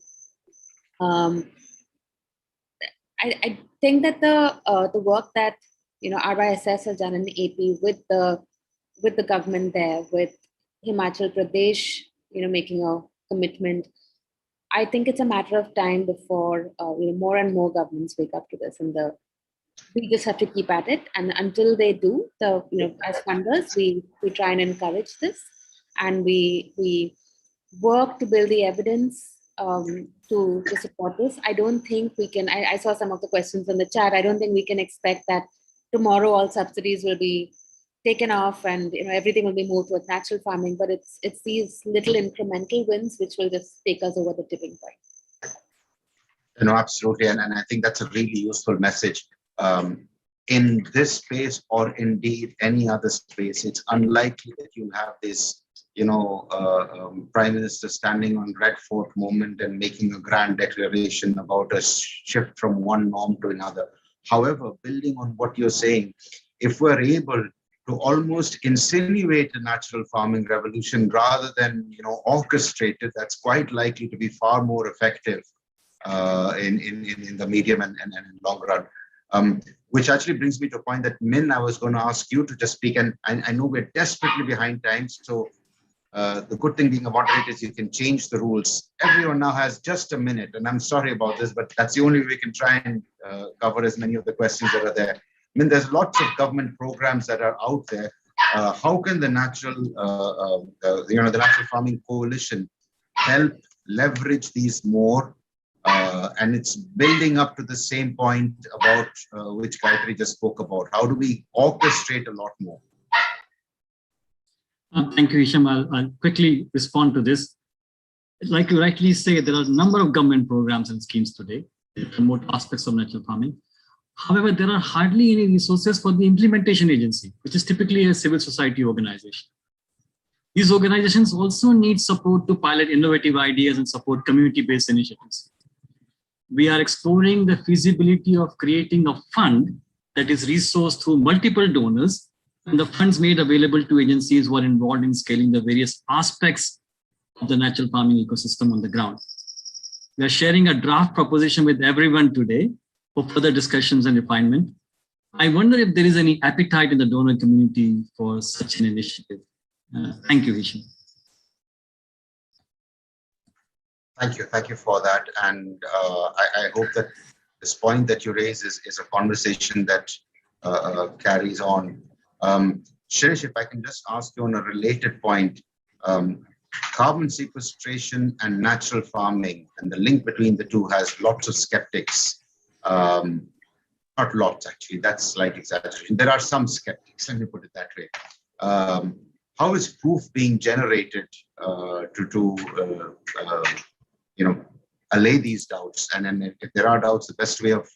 I think that the work that RYSS has done in the AP with the government there, with Himachal Pradesh, making a commitment, I think it's a matter of time before more and more governments wake up to this, and we just have to keep at it. And until they do, as funders, we try and encourage this, and we work to build the evidence to support this. I don't think we can. I saw some of the questions in the chat. I don't think we can expect that tomorrow all subsidies will be taken off and everything will be moved towards natural farming. But it's these little incremental wins which will just take us over the tipping point. Absolutely, and I think that's a really useful message. In this space, or indeed any other space, it's unlikely that you have this, Prime Minister standing on Red Fort moment and making a grand declaration about a shift from one norm to another. However, building on what you're saying, if we're able to almost insinuate a natural farming revolution rather than, orchestrate it, that's quite likely to be far more effective in the medium and long run. Which actually brings me to a point that, Min, I was going to ask you to just speak, and I know we're desperately behind time, so the good thing being a moderator is you can change the rules. Everyone now has just a minute, and I'm sorry about this, but that's the only way we can try and cover as many of the questions that are there. I mean, there's lots of government programs that are out there. How can the Natural Farming Coalition help leverage these more? And it's building up to the same point about which Gayatri just spoke about. How do we orchestrate a lot more? Thank you, Hisham. I'll quickly respond to this. Like you rightly say, there are a number of government programs and schemes today that promote aspects of natural farming. However, there are hardly any resources for the implementation agency, which is typically a civil society organization. These organizations also need support to pilot innovative ideas and support community-based initiatives. We are exploring the feasibility of creating a fund that is resourced through multiple donors, and the funds made available to agencies who are involved in scaling the various aspects of the natural farming ecosystem on the ground. We are sharing a draft proposition with everyone today for further discussions and refinement. I wonder if there is any appetite in the donor community for such an initiative. Thank you, Hisham. Thank you for that. And I hope that this point that you raise is a conversation that carries on. Shirish, if I can just ask you on a related point, carbon sequestration and natural farming and the link between the two has lots of skeptics. Not lots, actually, that's slight exaggeration. There are some skeptics, let me put it that way. How is proof being generated to allay these doubts? And then if there are doubts, the best way of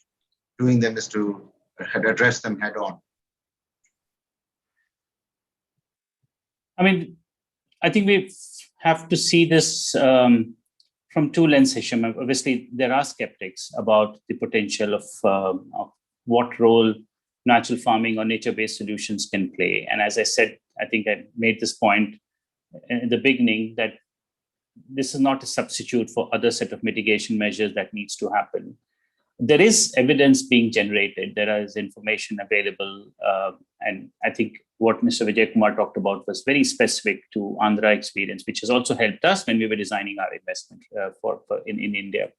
doing them is to address them head on. I mean, I think we have to see this from two lenses, Hisham. Obviously, there are skeptics about the potential of what role natural farming or nature-based solutions can play. And as I said, I think I made this point in the beginning that this is not a substitute for other set of mitigation measures that needs to happen. there is evidence being generated. There is information available. And I think what Mr. Vijay Kumar talked about was very specific to Andhra experience, which has also helped us when we were designing our investment in India.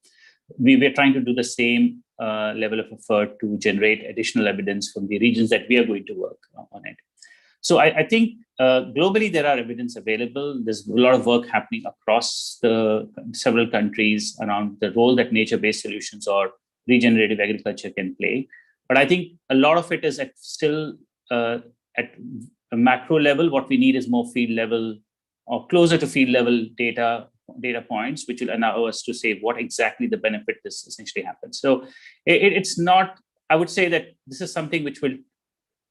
We were trying to do the same level of effort to generate additional evidence from the regions that we are going to work on it. So I think globally there are evidence available. There's a lot of work happening across the several countries around the role that nature-based solutions or regenerative agriculture can play. But I think a lot of it is still at a macro level. What we need is more field level or closer to field level data points, which will allow us to say what exactly the benefit this essentially happens. So it's not, I would say that this is something which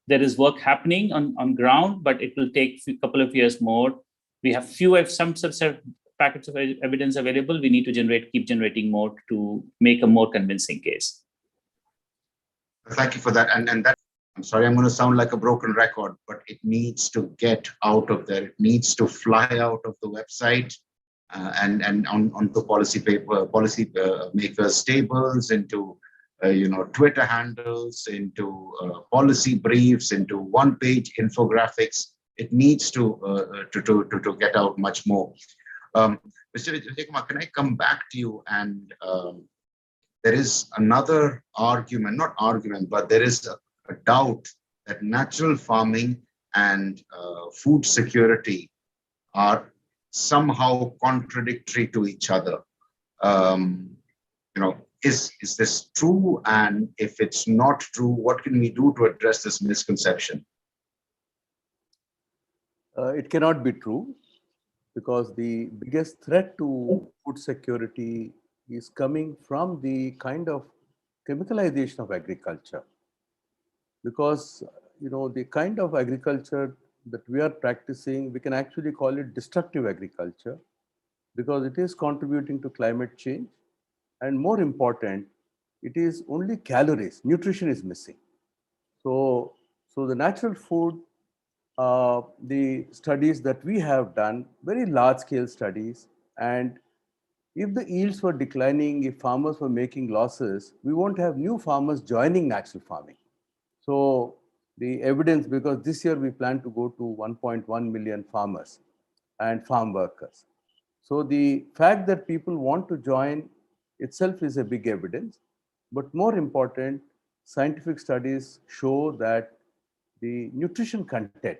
there is work happening on ground, but it will take a couple of years more. We have some subset packets of evidence available. We need to keep generating more to make a more convincing case. Thank you for that. And that, I'm sorry, I'm going to sound like a broken record, but it needs to get out of there. It needs to fly out of the website and onto policy makers' tables, into Twitter handles, into policy briefs, into one-page infographics. It needs to get out much more. Mr. Vijay Kumar, can I come back to you? And there is another argument, not argument, but there is a doubt that natural farming and food security are somehow contradictory to each other. Is this true? And if it's not true, what can we do to address this misconception? It cannot be true, because the biggest threat to food security is coming from the kind of chemicalization of agriculture. Because the kind of agriculture that we are practicing, we can actually call it destructive agriculture, because it is contributing to climate change. And more important, it is only calories, nutrition is missing. So the natural food, the studies that we have done, very large scale studies, and if the yields were declining, if farmers were making losses, we won't have new farmers joining natural farming. So the evidence, because this year we plan to go to 1.1 million farmers and farm workers. So the fact that people want to join itself is a big evidence. But more important, scientific studies show that the nutrition content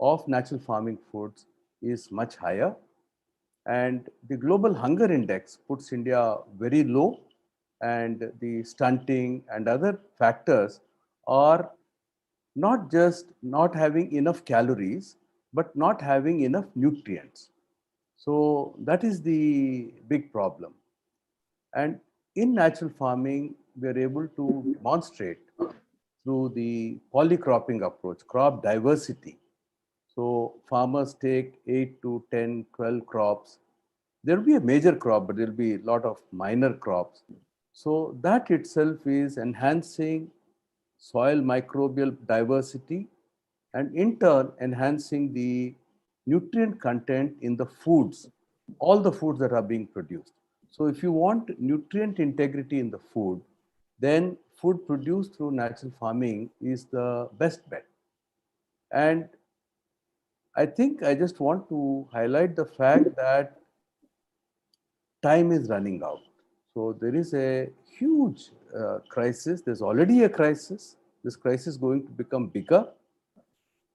of natural farming foods is much higher. And the global hunger index puts India very low, and the stunting and other factors are not just not having enough calories, but not having enough nutrients. So that is the big problem. And in natural farming, we are able to demonstrate through the polycropping approach, crop diversity. So farmers take 8 to 10, 12 crops. There will be a major crop, but there will be a lot of minor crops. So that itself is enhancing soil microbial diversity, and in turn enhancing the nutrient content in the foods, all the foods that are being produced. So if you want nutrient integrity in the food, then food produced through natural farming is the best bet. And I think I just want to highlight the fact that time is running out. So there is a huge crisis. There's already a crisis. This crisis is going to become bigger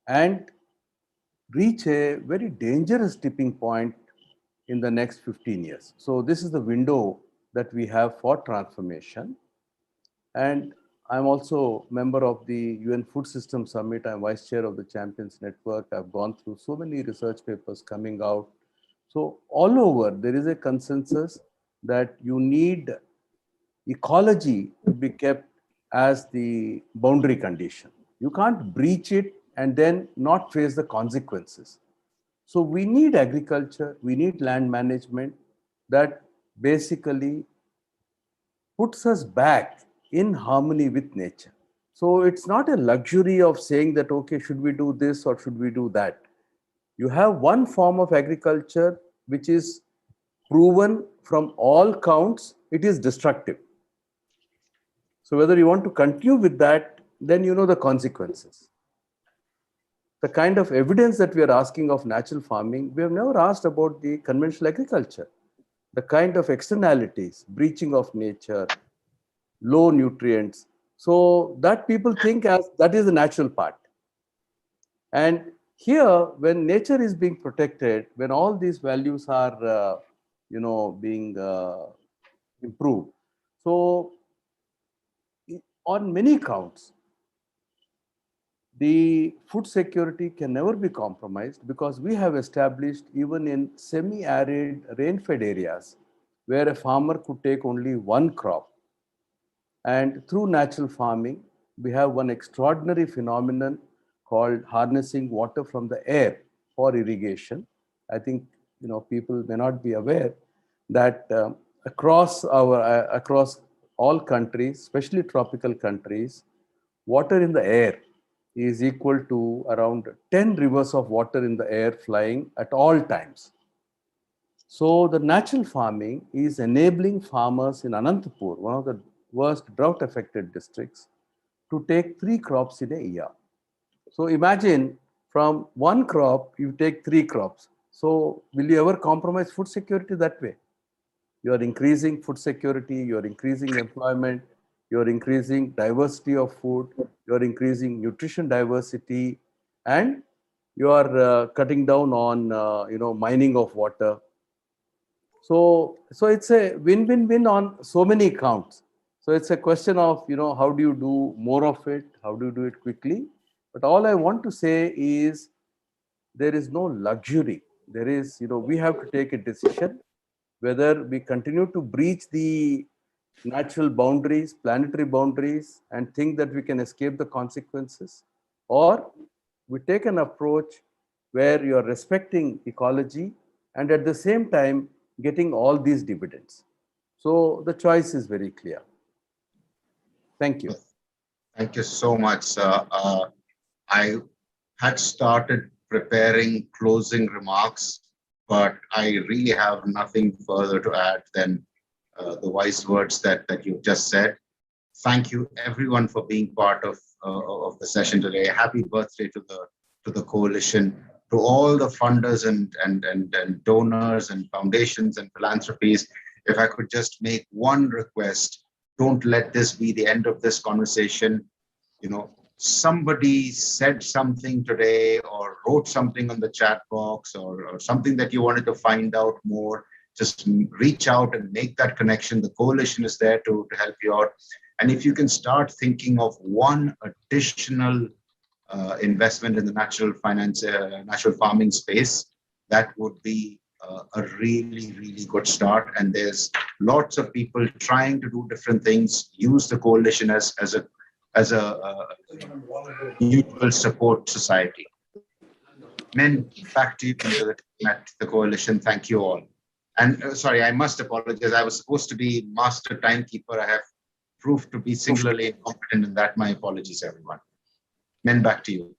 and reach a very dangerous tipping point in the next 15 years. So this is the window that we have for transformation. And I'm also member of the UN Food System Summit. I'm vice chair of the Champions Network. I've gone through so many research papers coming out. So all over, there is a consensus that you need ecology to be kept as the boundary condition. You can't breach it and then not face the consequences. So we need agriculture, we need land management that basically puts us back in harmony with nature. So it's not a luxury of saying that, okay, should we do this or should we do that? You have one form of agriculture which is proven from all counts, it is destructive. So whether you want to continue with that, then you know the consequences. The kind of evidence that we are asking of natural farming, we have never asked about the conventional agriculture. The kind of externalities, breaching of nature, low nutrients. So that people think as that is the natural part. And here, when nature is being protected, when all these values are, being improved, so on many counts, the food security can never be compromised because we have established even in semi-arid rain-fed areas where a farmer could take only one crop. And through natural farming, we have one extraordinary phenomenon called harnessing water from the air for irrigation. I think people may not be aware that across all countries, especially tropical countries, water in the air is equal to around 10 rivers of water in the air flying at all times. So the natural farming is enabling farmers in Anantapur, one of the worst drought affected districts, to take 3 crops in a year. So imagine from one crop, you take 3 crops. So will you ever compromise food security that way? You are increasing food security, you are increasing employment, you are increasing diversity of food, you are increasing nutrition diversity, and you are cutting down on mining of water. So it's a win-win-win on so many counts. So it's a question of how do you do more of it, how do you do it quickly. But all I want to say is there is no luxury. There is we have to take a decision whether we continue to breach the natural boundaries, planetary boundaries, and think that we can escape the consequences, or we take an approach where you are respecting ecology and at the same time getting all these dividends. So the choice is very clear. Thank you. Thank you so much. I had started preparing closing remarks, but I really have nothing further to add than the wise words that you've just said. Thank you everyone for being part of the session today. Happy birthday to the coalition, to all the funders and donors and foundations and philanthropies. If I could just make one request, don't let this be the end of this conversation. Somebody said something today or wrote something on the chat box or something that you wanted to find out more, just reach out and make that connection. The coalition is there to help you out. And if you can start thinking of one additional investment in the natural farming space, that would be a really, really good start. And there's lots of people trying to do different things, use the coalition as a mutual support society. Men, back to you to the coalition. Thank you all. And sorry, I must apologize. I was supposed to be master timekeeper. I have proved to be singularly incompetent in that. My apologies, everyone. Men, back to you.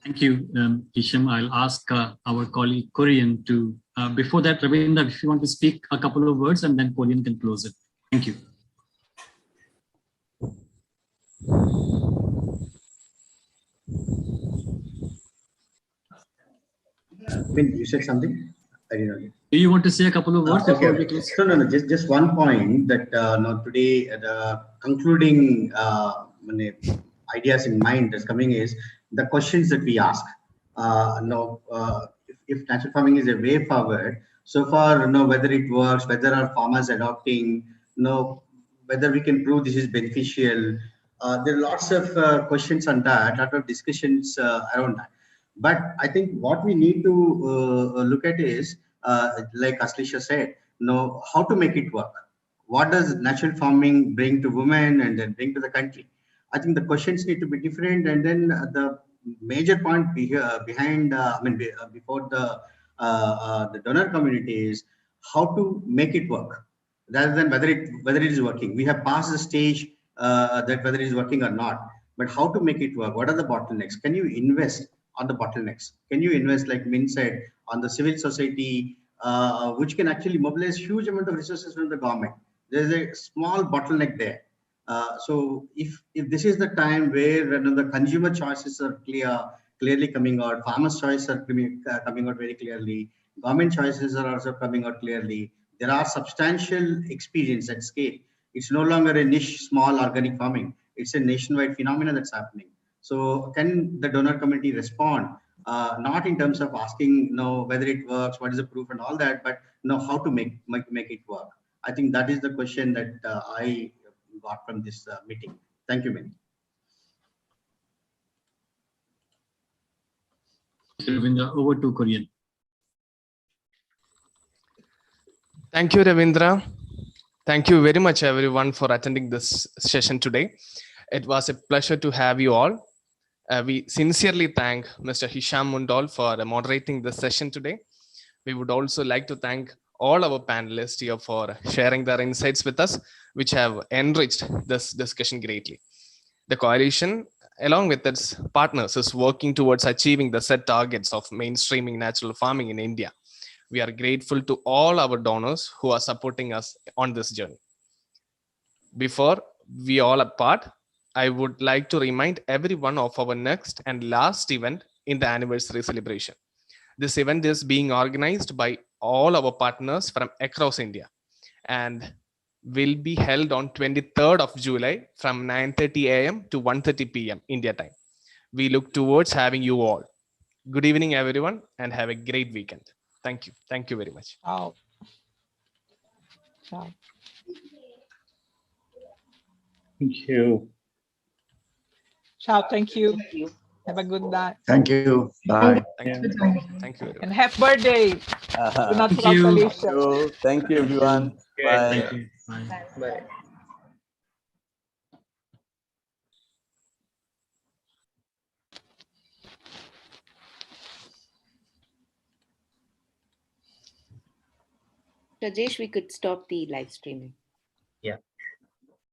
Thank you, Hisham. I'll ask our colleague Korean to, before that, Ravinda, if you want to speak a couple of words, and then Korean can close it. Thank you. You said something? I didn't know. Do you want to say a couple of words before we close? No. Just one point that today the concluding ideas in mind that's coming is the questions that we ask. If natural farming is a way forward, so far, whether it works, whether our farmers adopting, whether we can prove this is beneficial. There are lots of questions on that, lot of discussions around that. But I think what we need to look at is, like Aslisha said, how to make it work. What does natural farming bring to women and then bring to the country? I think the questions need to be different. And then the major point behind, before the donor community is how to make it work, rather than whether it is working. We have passed the stage that whether it is working or not, but how to make it work. What are the bottlenecks? Can you invest on the bottlenecks? Can you invest, like Min said, on the civil society, which can actually mobilize huge amount of resources from the government? there's a small bottleneck there. So if this is the time where the consumer choices are clearly coming out, farmers' choices are coming out very clearly, government choices are also coming out clearly. There are substantial experience at scale. It's no longer a niche, small organic farming. It's a nationwide phenomenon that's happening. So can the donor community respond? Not in terms of asking, whether it works, what is the proof and all that, but how to make it work. I think that is the question that I got from this meeting. Thank you, Mani. Ravindra, over to Korean. Thank you, Ravindra. Thank you very much, everyone, for attending this session today. It was a pleasure to have you all. We sincerely thank Mr. Hisham Mundal for moderating this session today. We would also like to thank all our panelists here for sharing their insights with us, which have enriched this discussion greatly. The coalition, along with its partners, is working towards achieving the set targets of mainstreaming natural farming in India. We are grateful to all our donors who are supporting us on this journey. Before we all part, I would like to remind everyone of our next and last event in the anniversary celebration. This event is being organized by all our partners from across India and will be held on 23rd of July from 9:30 a.m. to 1:30 p.m. India time. We look towards having you all. Good evening, everyone, and have a great weekend. Thank you. Thank you very much. Ciao. Ciao. Thank you. Ciao. Thank you. Have a good night. Thank you. Bye. Thank you. Thank you, everyone. And happy birthday to Thank Natural you. Coalition. Thank you, everyone. Bye. Thank you. Bye. Bye. Rajesh, we could stop the live streaming.